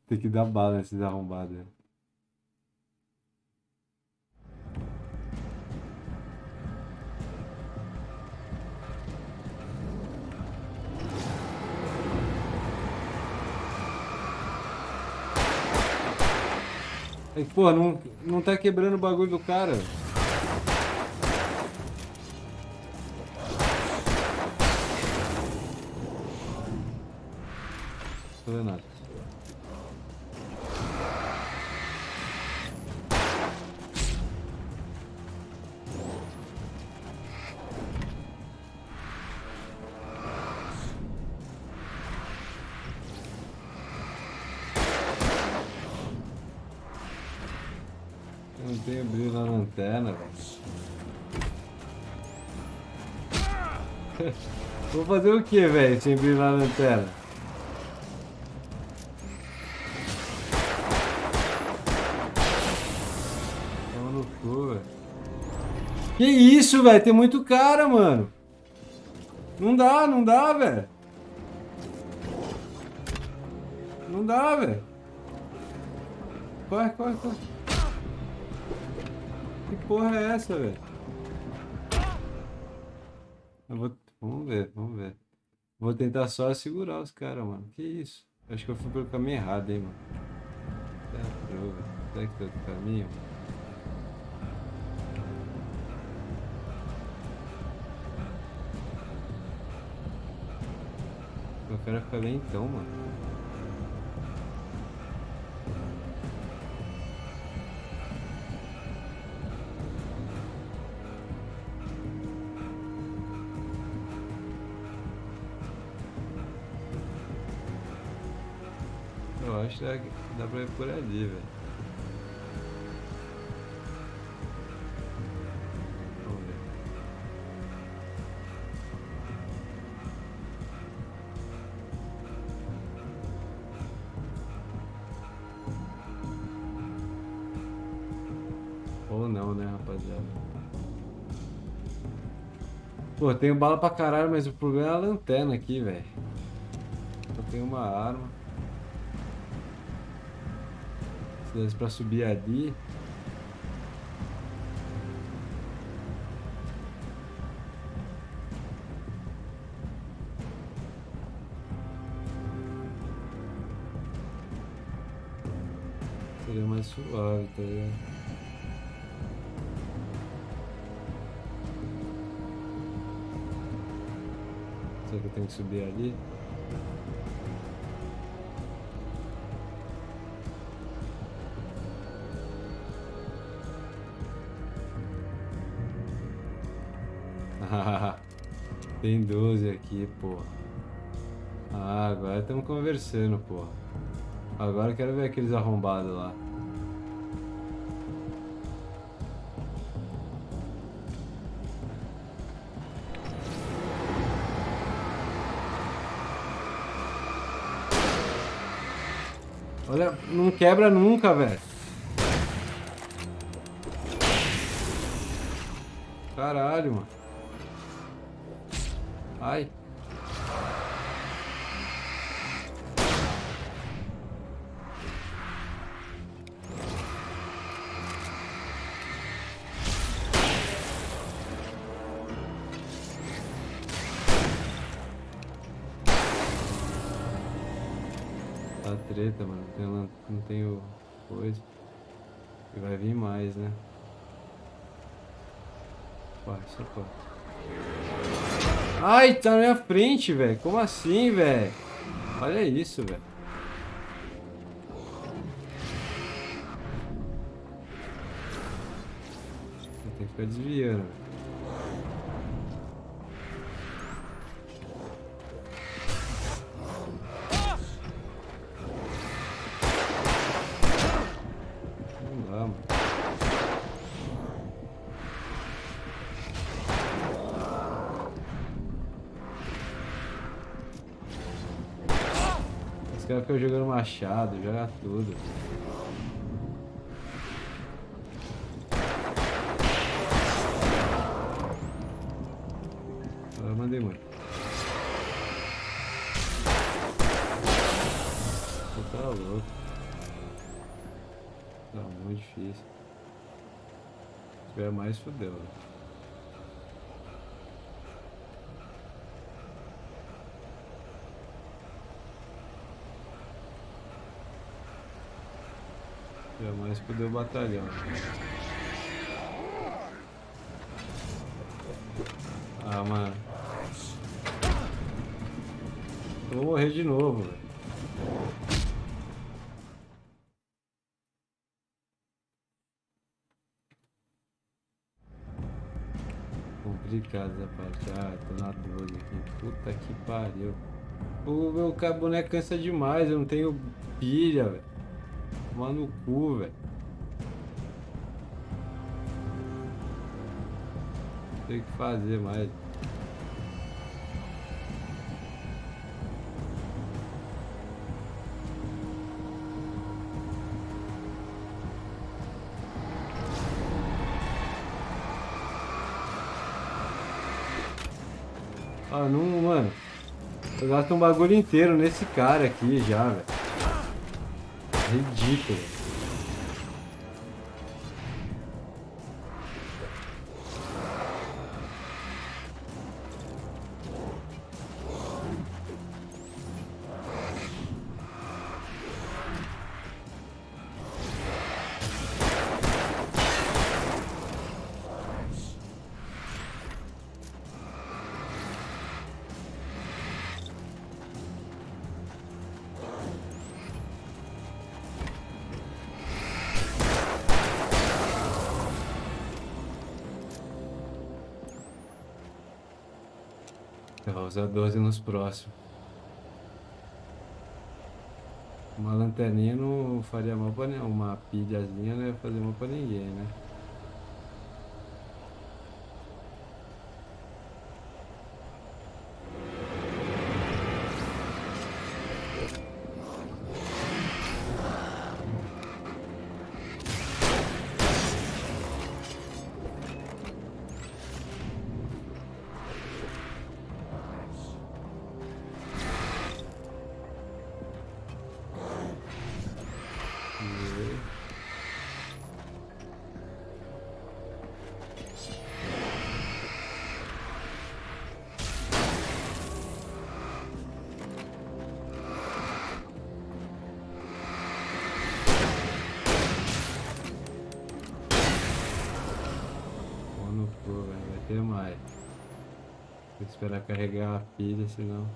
Tem que dar bala nesses arrombados. Aí, pô, não tá quebrando o bagulho do cara. Não tenho brilho na lanterna, velho. Vou fazer o que, velho, sem brilho na lanterna? Toma no cu, velho. Que isso, velho? Tem muito cara, mano. Não dá, velho. Não dá, velho. Corre. Que porra é essa, velho? Vamos ver. Vou tentar só segurar os caras, mano. Que isso? Acho que eu fui pelo caminho errado, hein, mano. Será que tem outro caminho? Eu quero ficar lentão, mano. Eu acho que dá pra ir por ali, velho. Vamos ver. Ou não, né, rapaziada? Pô, eu tenho bala pra caralho, mas o problema é a lanterna aqui, velho. Só tenho uma arma. Se desse pra subir ali. Seria mais suave, tá ligado? Será que eu tenho que subir ali? Tem 12 aqui, porra. Ah, agora estamos conversando, porra. Agora eu quero ver aqueles arrombados lá. Olha, não quebra nunca, velho. Caralho, mano. Ai. Tá treta, mano. Não tenho coisa. E vai vir mais, né? Pá, isso é pô. Ai, tá na minha frente, velho. Como assim, velho? Olha isso, velho. Tem que ficar desviando, velho. Não dá, mano. Os caras ficam jogando machado, joga tudo. Agora eu mandei muito. Tá louco. Tá muito difícil. Se tiver mais, fodeu, né? Mais poder o batalhão. Ah, mano. Eu vou morrer de novo, velho. Complicado essa parte. Ah, tô na 12 aqui. Puta que pariu. O meu boneco cansa demais. Eu não tenho pilha, velho. Tomar no cu, velho. sei o que fazer mais. Ah, não, mano. Eu gasto um bagulho inteiro nesse cara aqui já, velho. Ridículo. Eu vou usar 12 nos próximos. Uma lanterninha não faria mal pra nenhum. Uma pilhazinha não ia fazer mal pra ninguém, né? Vai ter mais. Tem que esperar carregar a pilha, senão.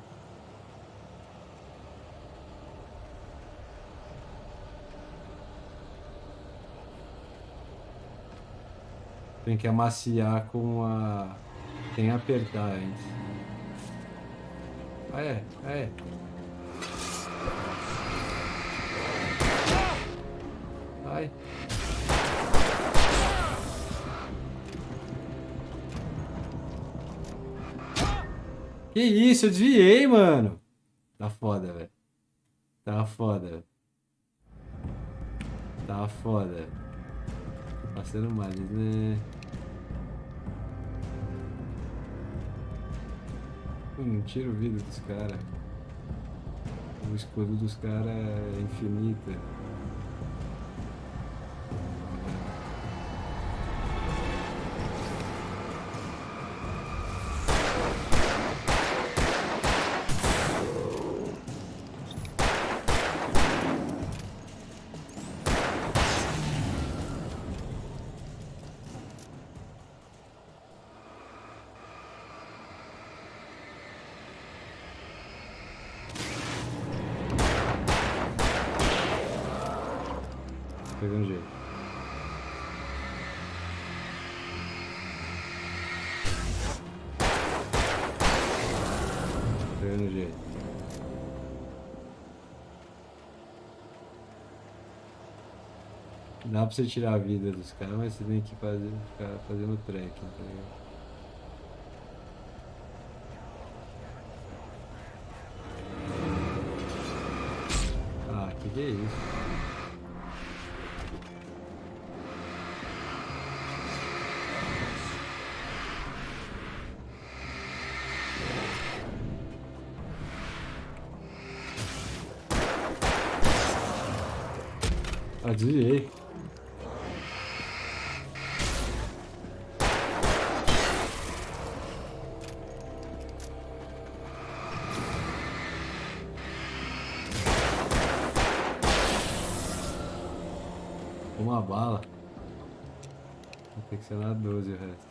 Tem que amaciar com a. Tem que apertar antes. Ah, é, é. Ai. Que isso, eu desviei, mano. Tá foda, velho. Tá foda, velho. Tá foda. Tô passando mais, né? Eu não tiro vida dos caras. O escudo dos caras é infinito. Pegando jeito. Pegando jeito. Dá pra você tirar a vida dos caras, mas você tem que ficar fazendo trekking, tá ligado? Ah, que é isso? Ah, desviei. Uma bala. Vai ter que ser na 12 o resto.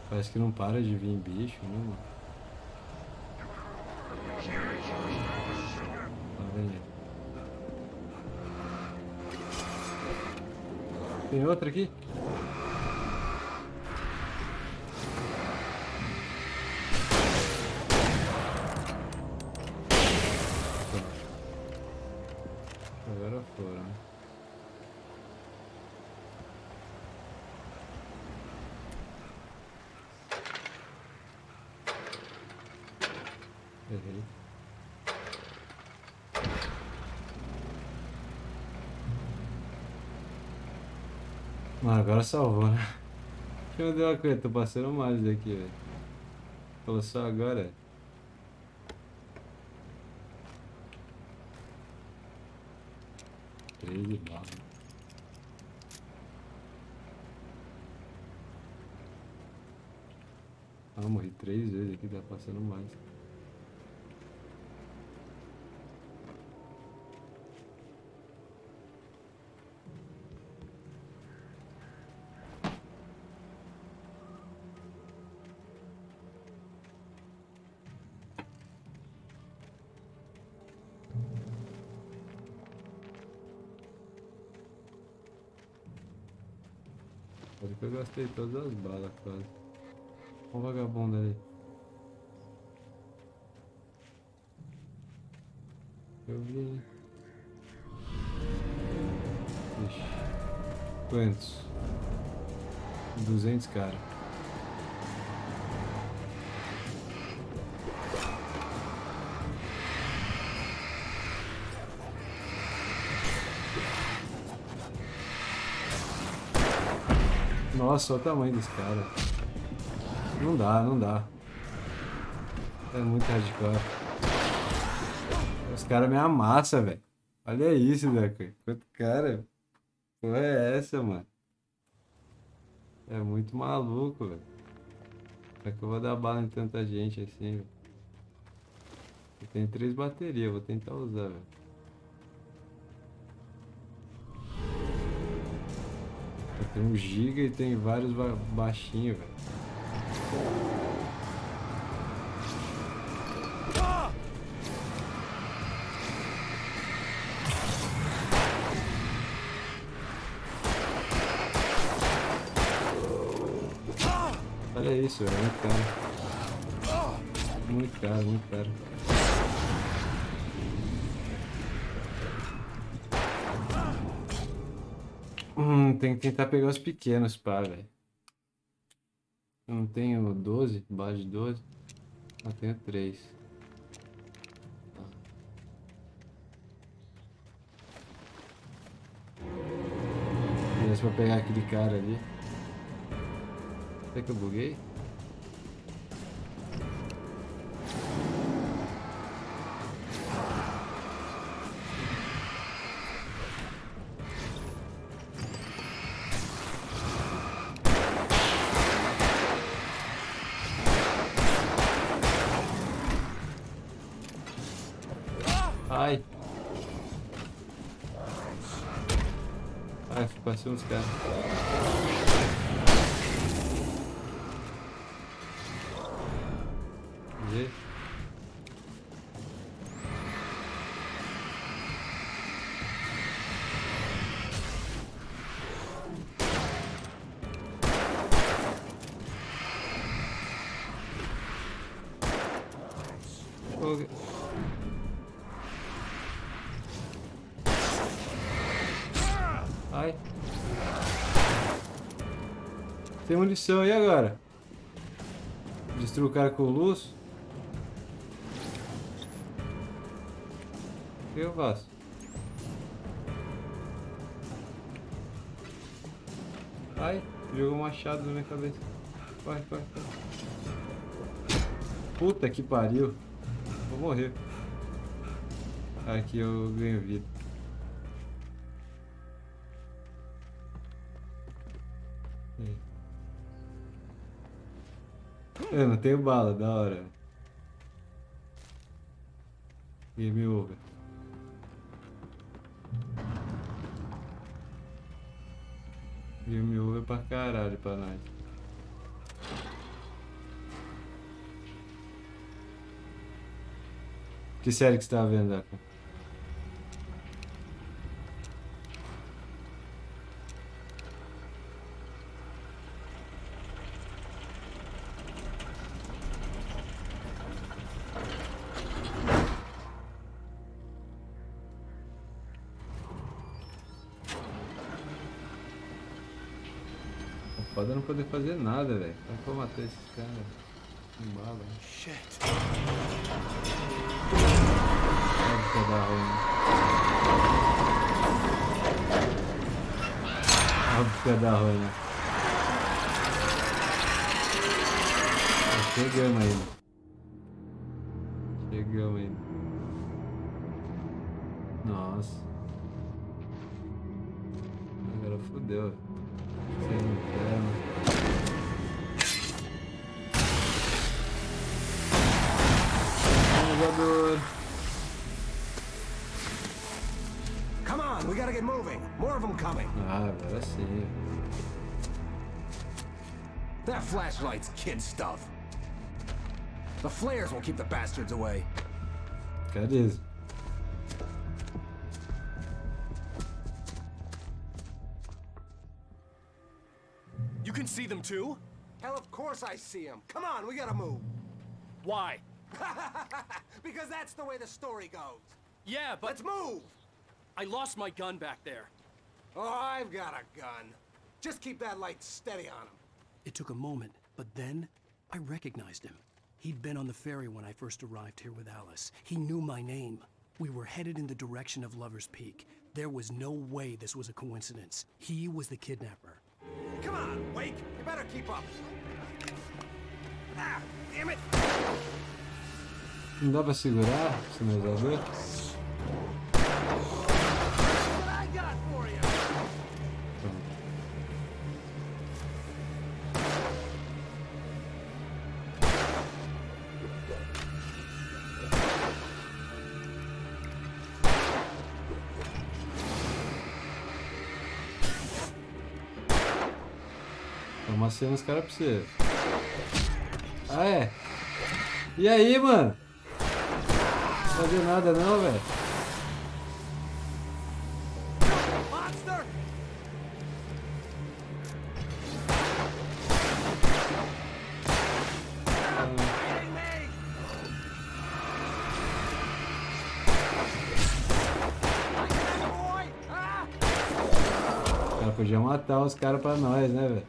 Parece que não para de vir bicho, né, mano? Tá vendo aí? Tem outra aqui? Errei. Mano, agora salvou, né? Deixa eu ver uma coisa, tô passando mais daqui, velho. Falou só agora. Três de bala. Ah, morri 3 vezes aqui, tá passando mais. Quase que eu gastei todas as balas, quase. Olha o vagabundo ali. Eu vi, hein? Ixi. Quantos? 200, cara. Nossa, olha o tamanho desse cara. Não dá, não dá. É muito hardcore. Os caras me amassam, velho. Olha isso, velho. Quanto cara. Porra é essa, mano? É muito maluco, velho. Será que eu vou dar bala em tanta gente assim, velho? Eu tenho 3 baterias, vou tentar usar, velho. Tem 1 giga e tem vários baixinhos, velho. Olha isso, velho. Muito caro. Muito caro, muito caro. Tem que tentar pegar os pequenos, pá, velho. Eu não tenho 12, bala de 12. Eu tenho 3. Beleza, pra pegar aquele cara ali. Será que eu buguei? Ai. Ai, passei uns caras. Vê. Ai. Tem munição aí agora. Destruir o cara com luz. O que eu faço? Ai, jogou um machado na minha cabeça. Vai, vai, vai. Puta que pariu. Vou morrer. Aqui eu ganho vida. Eu não tenho bala, da hora. Game over. Game over pra caralho pra nós. Que série que você tava vendo, Daco? Foda não poder fazer nada, velho. Como que eu matei esses caras? Bala. Shit. Óbvio da ruim. Óbvio da ruim. Chegamos ainda. Chegamos ainda. Nossa. Agora fodeu. Sem lanterna. Come on, we gotta get moving. More of them coming. Ah, agora sim. That flashlight's kid stuff. The flares will keep the bastards away. Cadê? You can see them too? Hell, of course I see them. Come on, we gotta move. Why? Because that's the way the story goes. Yeah, but... Let's move! I lost my gun back there. Oh, I've got a gun. Just keep that light steady on him. It took a moment, but then I recognized him. He'd been on the ferry when I first arrived here with Alice. He knew my name. We were headed in the direction of Lover's Peak. There was no way this was a coincidence. He was the kidnapper. Come on, Wake. You better keep up. Ah, damn it! Não dá pra segurar o sinalizador? What I got for you? Vamos acertar os caras pra você. Ah, é? E aí, mano? Não fazer nada não, velho. Monster! O cara podia matar os caras pra nós, né, velho?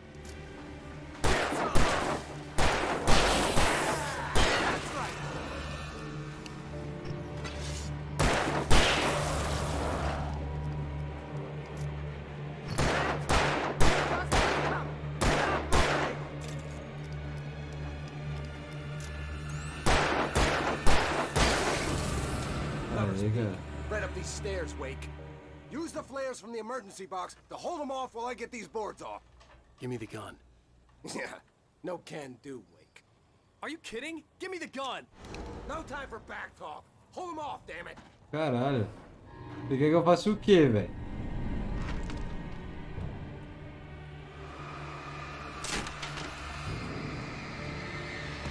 Right up these stairs, Wake. Use the flares from the emergency box to hold them off while I get these boards off. Give me the gun. Yeah, no can do, Wake. Are you kidding? Give me the gun! No time for back talk. Hold them off, damn it. Caralho. Você quer que eu faça o quê, velho?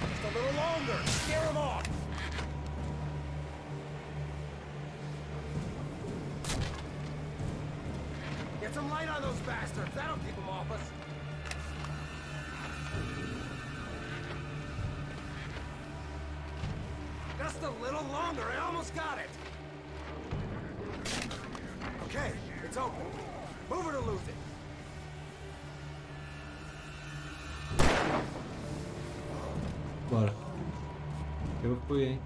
Just a little longer. Scare them off. Get some light on those bastards. That'll keep them off us. Just a little longer. I almost got it. Okay, it's open. Move it or lose it. Bora. Eu fui, hein?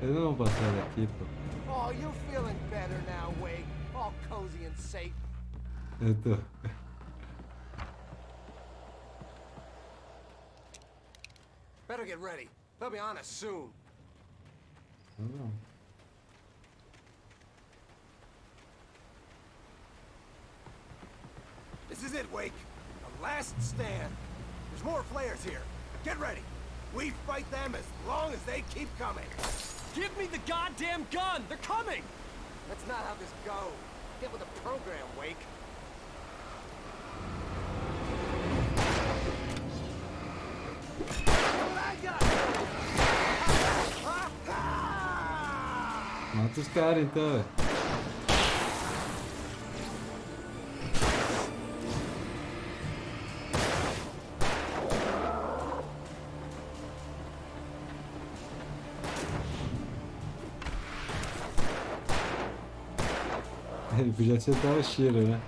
Eu não vou passar daqui, pô. Oh, you feeling better now, Wake? All cozy and safe. Eu tô. Better get ready. They'll be on us soon. Não. This is it, Wake. The last stand. There's more flares here. Get ready. We fight them as long as they keep coming. Give me the goddamn gun! They're coming! That's not how this goes. Get with the program, Wake. Mata os caras então. Ele podia acertar o tiro, né?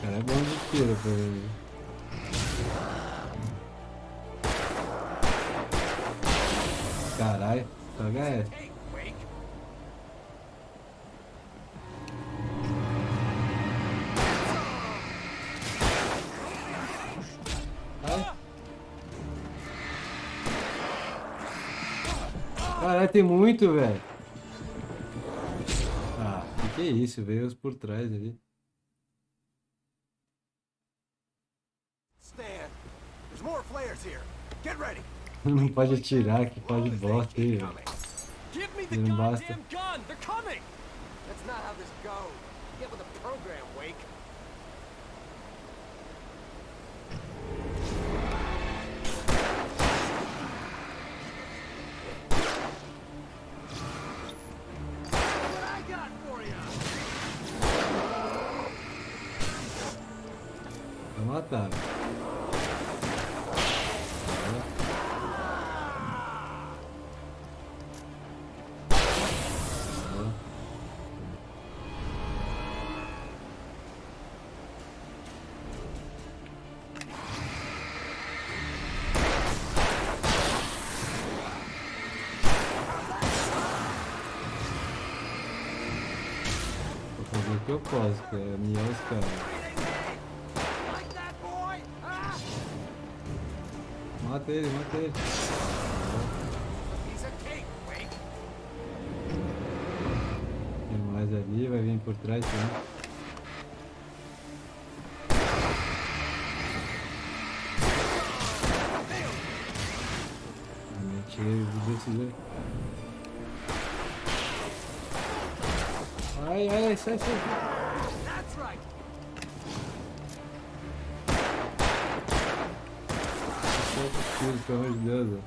Cara, é bom de tiro pra ele. Caralho, joga essa. Caralho, tem muito, velho. Ah, que é isso? Veio os por trás ali. Não pode atirar, que pode bosta aí, velho. Não basta. That's not how this goes. Get with the program, Wake. What I got for you? Vai matar, velho. O que eu posso, que é miar os caras. Mata ele, mata ele. Tem mais ali, vai vir por trás também. Tirei desses aí. Ai, ai, sai, sai. Pelo amor de Deus, velho.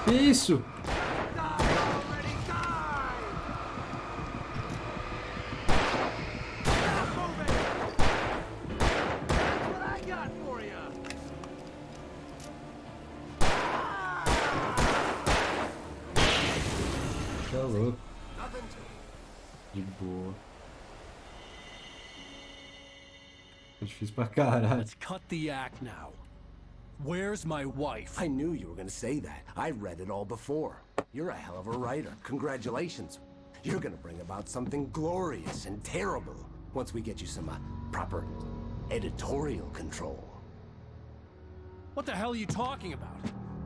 Que isso? Tá louco. De boa. É difícil pra caralho. Let's cut the act now. Where's my wife? I knew you were gonna say that. I read it all before. You're a hell of a writer. Congratulations. You're gonna bring about something glorious and terrible once we get you some proper editorial control. What the hell are you talking about?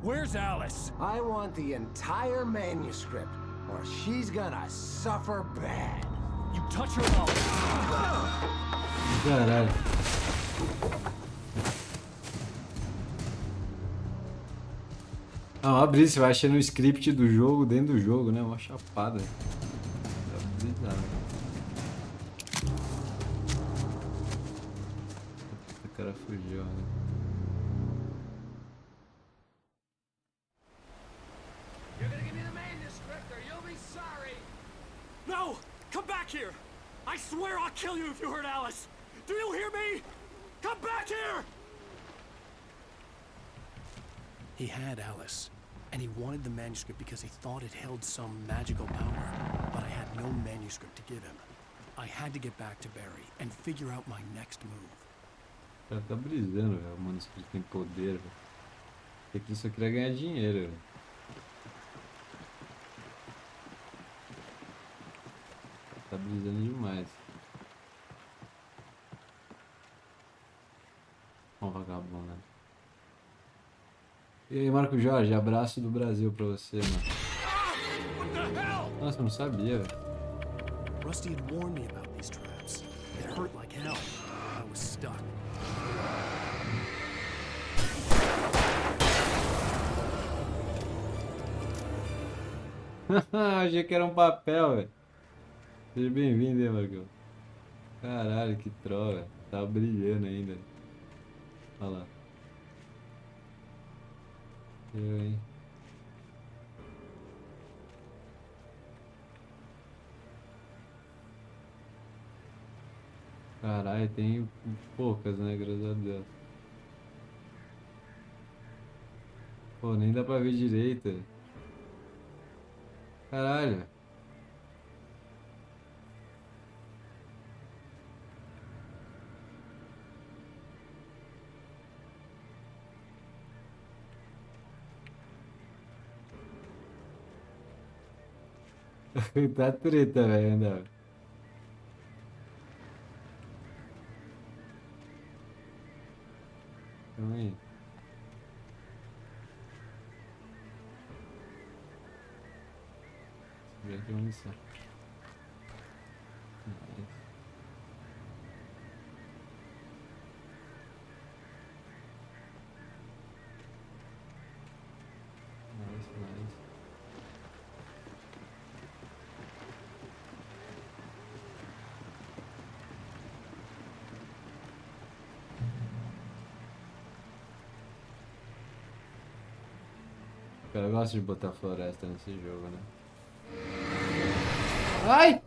Where's Alice? I want the entire manuscript, or she's gonna suffer bad. You touch her mouth. Caralho. Ah, abrir, você vai achando o script do jogo dentro do jogo, né? Uma chapada. Tá bizarro. O cara fugiu, né? You're gonna give me the manuscript or you'll be sorry. No! Come back here! I swear I'll kill you if you hurt Alice! Do you hear me? Come back here! He had Alice, and he wanted the manuscript because he thought it held some magical power, but I had no manuscript to give him. I had to get back to Barry and figure out my next move. O cara tá brisando, velho. O manuscrito tem poder, velho. Porque ele só queria ganhar dinheiro, velho. Tá brisando demais. Ó, vagabundo, né? E aí, Marco Jorge, abraço do Brasil pra você, mano. Nossa, eu não sabia, velho. Rusty had warned me about these traps. It hurt like hell. I was stuck. Achei que era um papel, velho. Seja bem-vindo aí, Marco. Caralho, que troll, velho. Tava brilhando ainda. Olha lá. Eu, hein. Caralho, tem poucas, né? Graças a Deus. Pô, nem dá pra ver direito. Caralho. Tá treta, velho, ainda. Calma aí. Subir aqui uma missão. Nice. Nice. Eu gosto de botar floresta nesse jogo, né? Ai!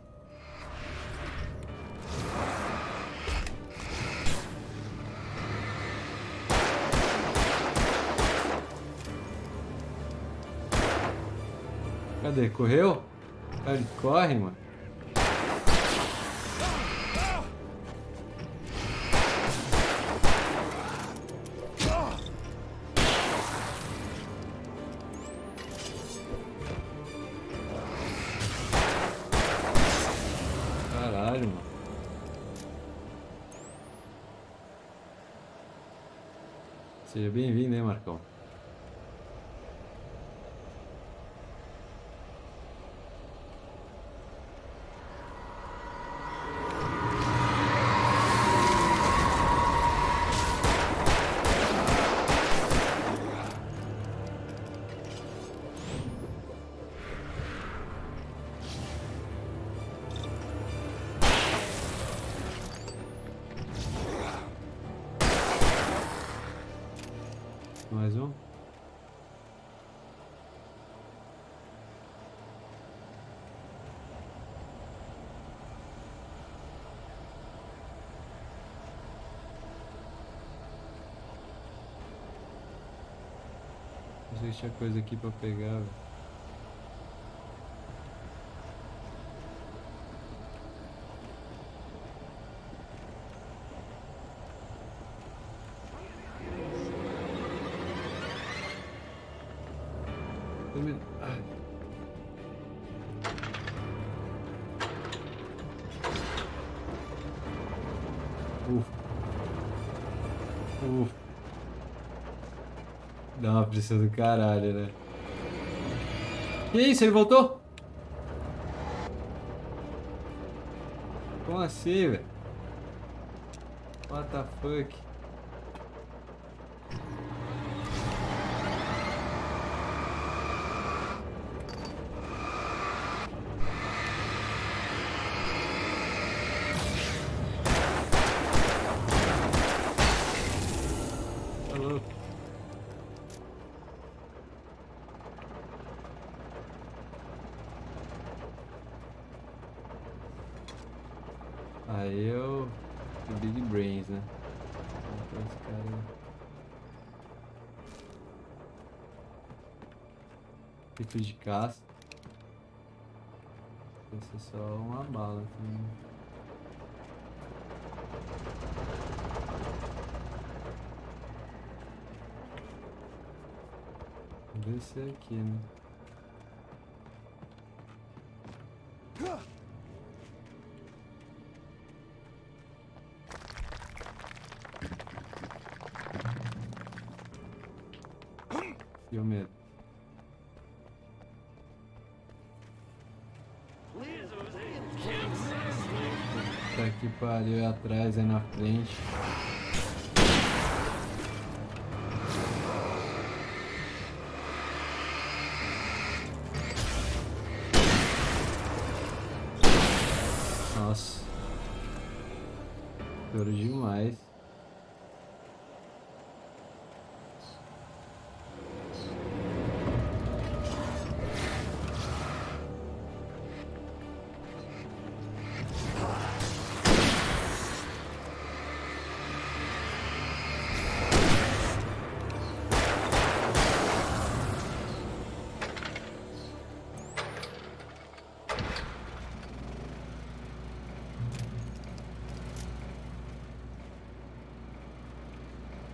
Cadê? Correu? Ah, ele corre, mano. Caralho, mano. Seja bem-vindo, hein, Marcão? Mais um. Não sei se tinha coisa aqui pra pegar, velho. Ai. Dá uma pressão do caralho, né? Que isso? Ele voltou? Como assim, velho? What the fuck? Aí eu... o Big Brains, né? Então, esse cara... Rifle de caça. Vai ser só uma bala também. Vou descer aqui, né? E o medo. Tá que pariu, é atrás, é na frente. Nossa. Duro demais.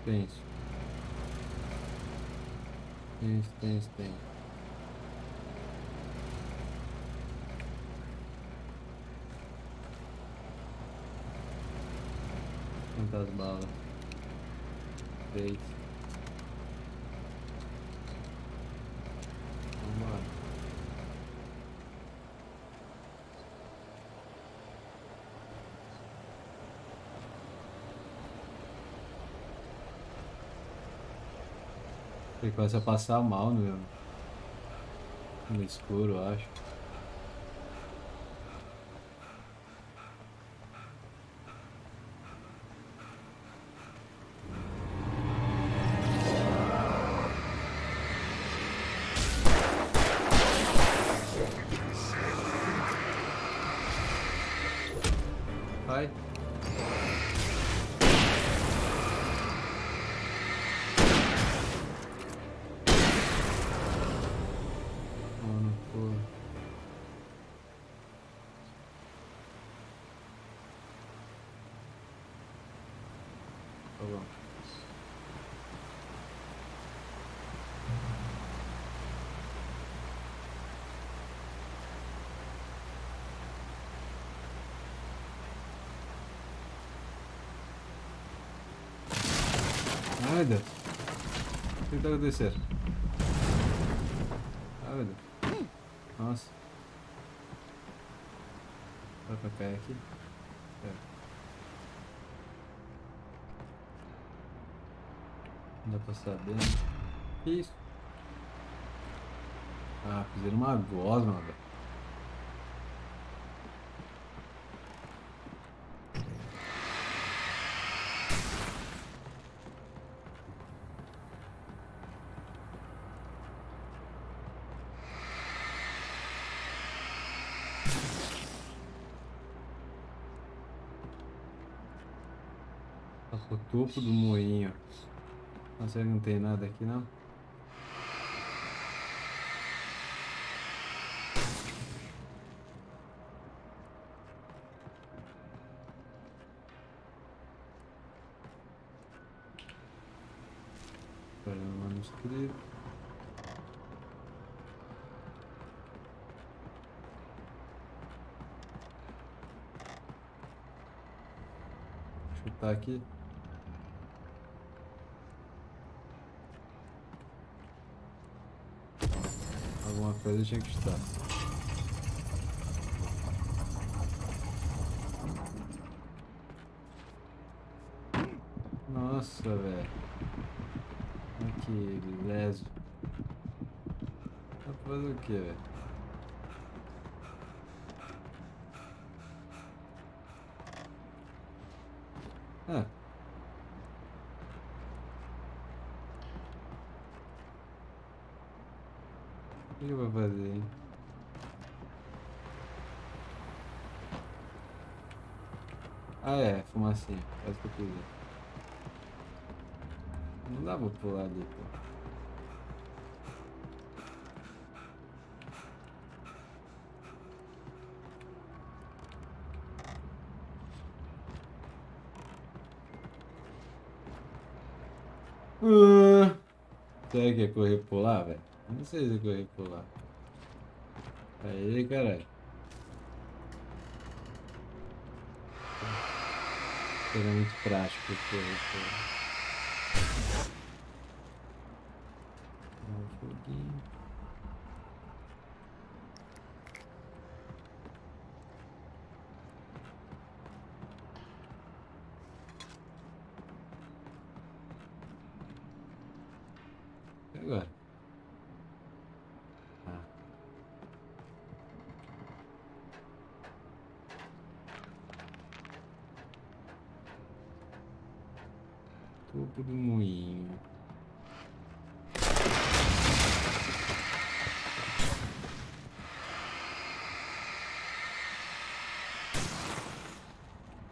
Tenso. Tenso. Quantas balas? 3. Vambora. Ele começa a passar mal no escuro, eu acho. Vai. Tá bom. Ai, meu Deus. O que tá acontecendo? Ai, meu Deus. Nossa. Dá pra cair aqui? Não dá pra saber, né? Que isso? Ah, fizeram uma gosma, velho. O topo do moinho. Não sei, não tem nada aqui não. Olha o manuscrito. Chutar aqui. Alguma coisa tinha que estar. Nossa, velho. Que leso. Vai fazer o que, velho? Ah. O que eu vou fazer, hein? Ah, é, fumacinha. Faz o que eu quiser. Não dá pra pular ali, pô. Será que é correr e pular, velho? Não sei se é correr e pular. Aí, caralho. Seria muito prático correr e pular. Um foguinho. E agora? Ah. Topo do moinho.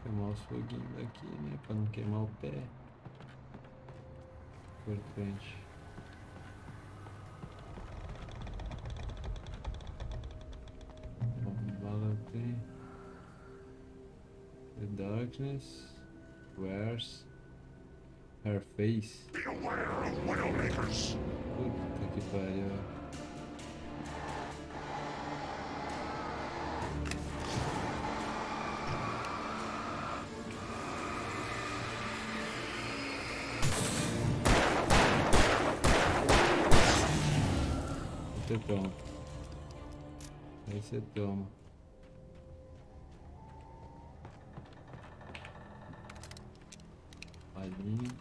Queimar os foguinhos daqui, né? Pra não queimar o pé. Importante. Bala tem. The darkness wears Her face. Beware of widowmakers. Puta que pariu. Você toma. Aí você toma. Palhinha.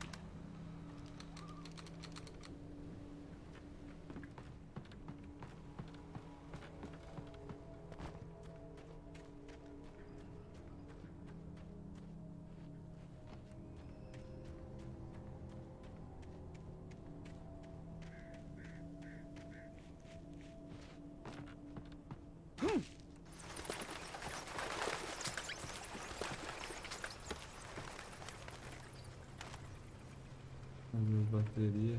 Bateria.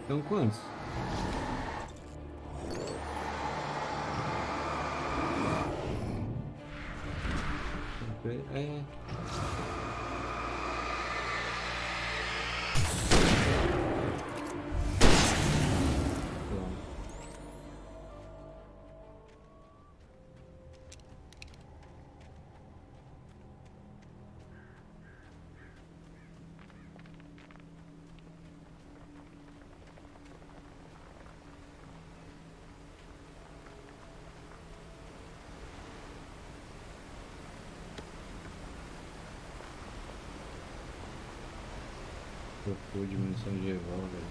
Então quantos? É. Procure diminuição de revólver.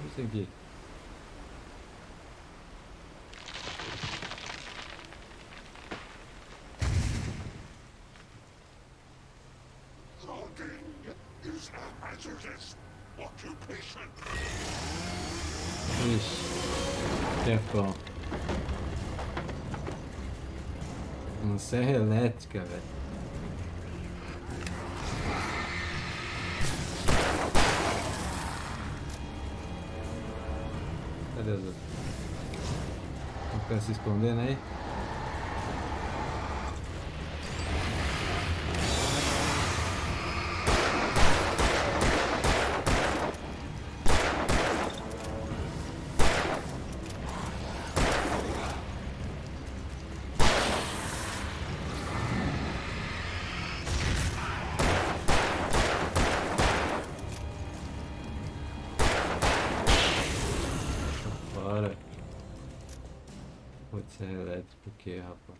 Isso aqui. Logging is a hazardous occupation. Ixi, chefão. Uma serra elétrica, velho. Beleza. Vou ficar se escondendo aí. Pode ser elétrico o que, rapaz?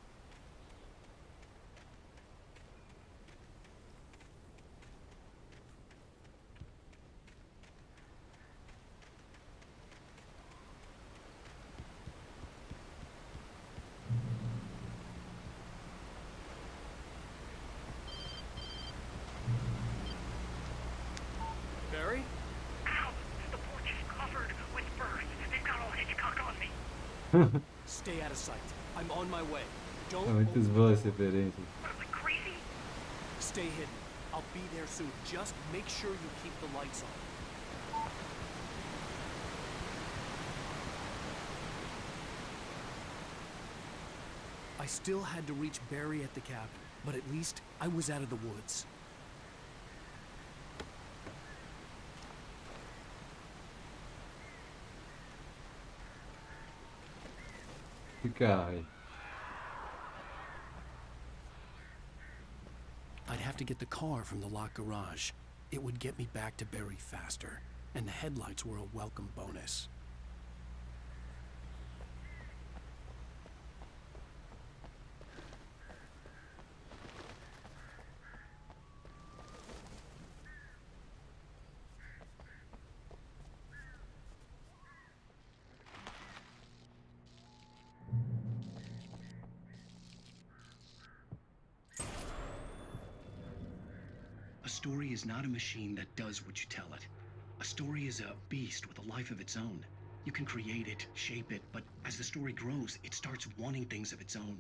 Barry? Ow! The porch is covered with birds. They've got all Hitchcock on me. Stay out of sight. I'm on my way. Don't. É muitas boas referências. Crazy? Stay hidden. I'll be there soon. Just make sure you keep the lights on. I still had to reach Barry at the cabin, but at least I was out of the woods. Fica aí. I'd have to get the car from the locked garage. It would get me back to Barry faster, and the headlights were a welcome bonus. A story is not a machine that does what you tell it. A story is a beast with a life of its own. You can create it, shape it, but as the story grows, it starts wanting things of its own.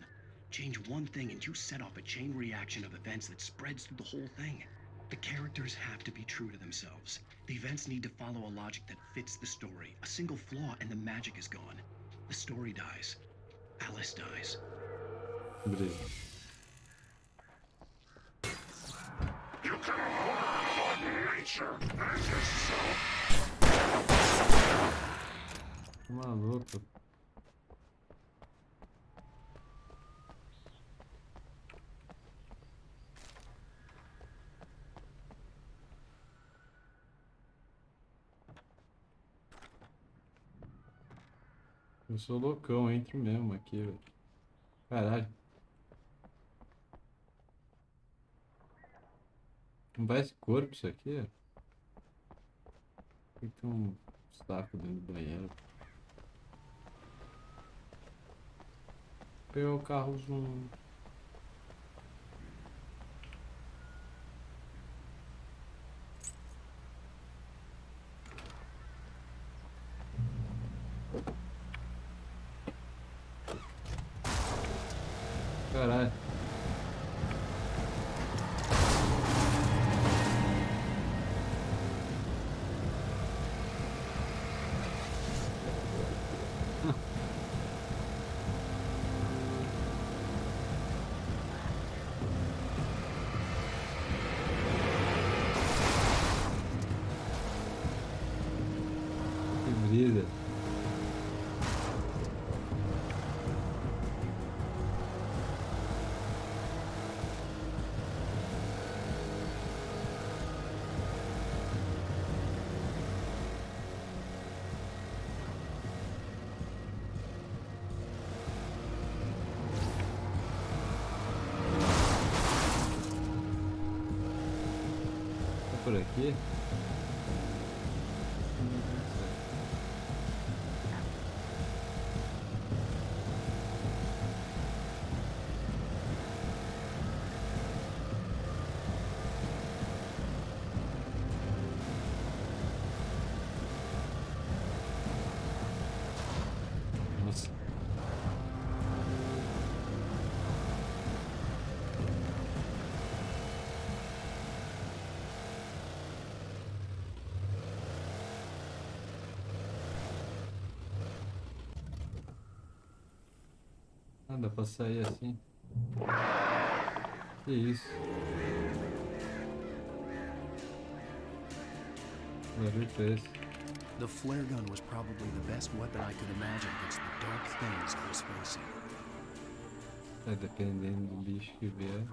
Change one thing and you set off a chain reaction of events that spreads through the whole thing. The characters have to be true to themselves. The events need to follow a logic that fits the story. A single flaw and the magic is gone. The story dies. Alice dies. Beleza. You can learn about nature and yourself. Maluco. Eu sou loucão, entro mesmo aqui, velho. Caralho. Não vai esse corpo isso aqui? Tem que ter um saco dentro do banheiro. Pegar o carro zoom. Caralho. Que brisa. Por aqui. Nossa. Ah, dá pra sair assim. Que isso? Barulho é esse? The flare gun was probably the best weapon I could imagine against the dark things I was facing. É, dependendo do bicho que vier.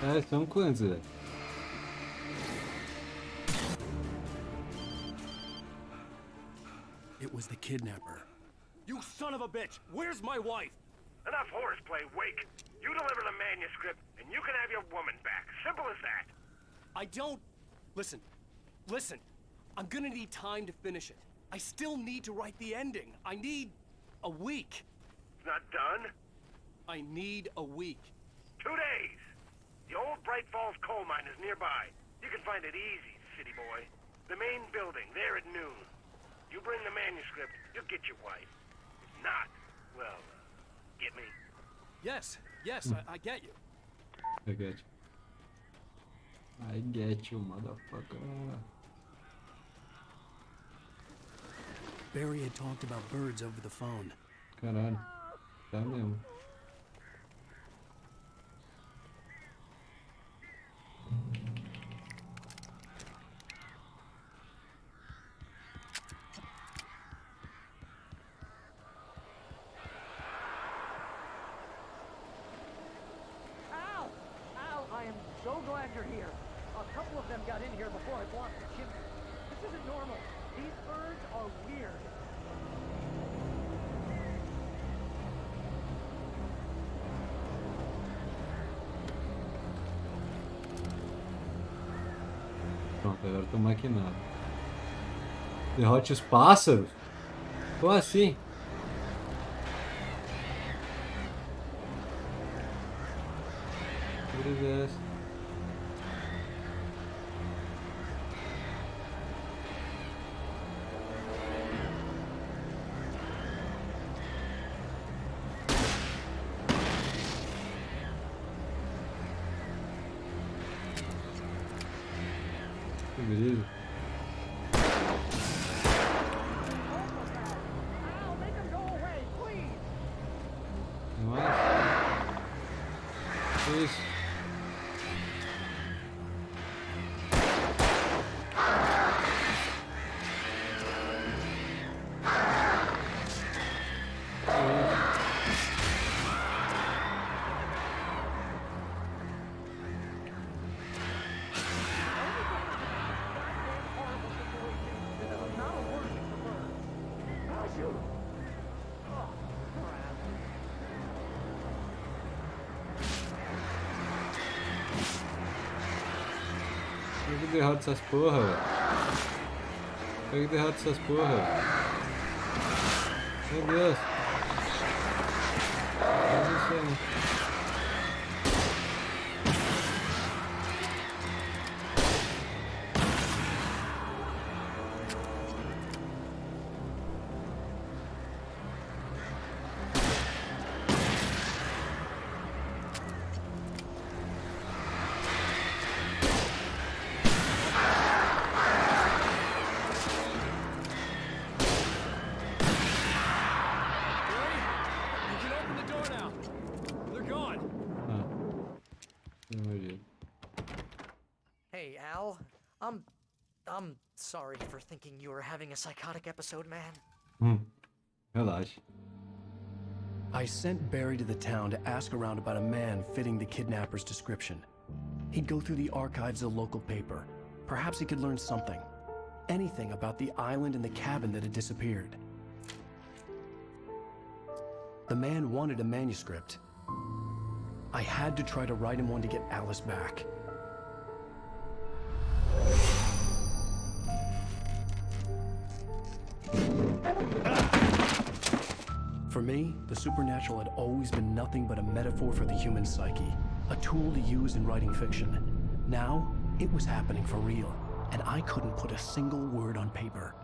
É, são quantos, velho? It was the kidnapper. You son of a bitch! Where's my wife? Enough horseplay, Wake. You deliver the manuscript, and you can have your woman back. Simple as that. I don't... Listen. I'm gonna need time to finish it. I still need to write the ending. I need a week. It's not done? I need a week. 2 days. The old Bright Falls coal mine is nearby. You can find it easy, city boy. The main building, there at noon. You bring the manuscript, you'll get your wife. If not, well, get me? Yes, I get you. I get you. I get you, motherfucker. Barry had talked about birds over the phone. Caralho. Tá mesmo. I am so glad you're here. A couple of them got in here before I blocked the chimney. This isn't normal. These birds are weird. Pronto, agora tô maquinado. Derrote os pássaros? Como assim? Beleza. Que beleza. Tem mais? Que isso? Pega e derrota essas porra, velho. Pega e derrota essas porra, velho. Meu Deus. Faz isso aí. Hey, Al. I'm sorry for thinking you were having a psychotic episode, man. Relaxa. I sent Barry to the town to ask around about a man fitting the kidnapper's description. He'd go through the archives of the local paper. Perhaps he could learn something. Anything about the island and the cabin that had disappeared. The man wanted a manuscript. I had to try to write him one to get Alice back. For me, the supernatural had always been nothing but a metaphor for the human psyche, a tool to use in writing fiction. Now, it was happening for real, and I couldn't put a single word on paper.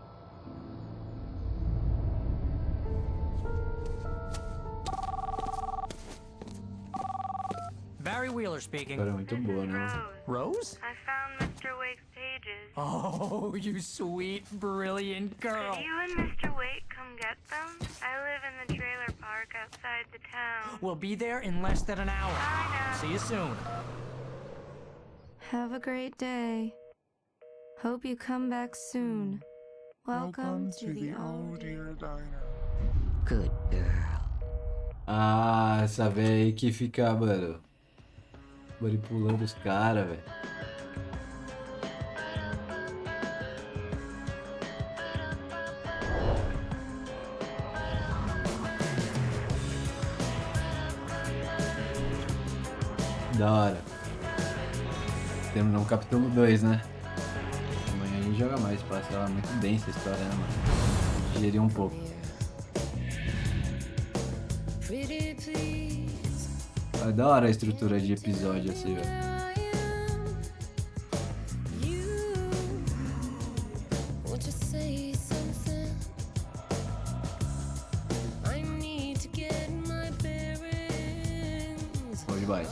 Barry Wheeler speaking. Cara, muito boa, né? Rose? I found Mr. Wake's pages. Oh, you sweet, brilliant girl. Could you and Mr. Wake come get them? I live in the trailer park outside the town. We'll be there in less than an hour. I know. See you soon. Have a great day. Hope you come back soon. Welcome to the old dear diner. Good girl. Ah, essa véia aí que fica, mano, manipulando os caras, velho. Da hora. Terminou o capítulo 2, né? Amanhã a gente joga mais, passa lá muito densa a história, né, mano? Digerir um pouco. É da hora a estrutura de episódio assim, velho. Bom demais.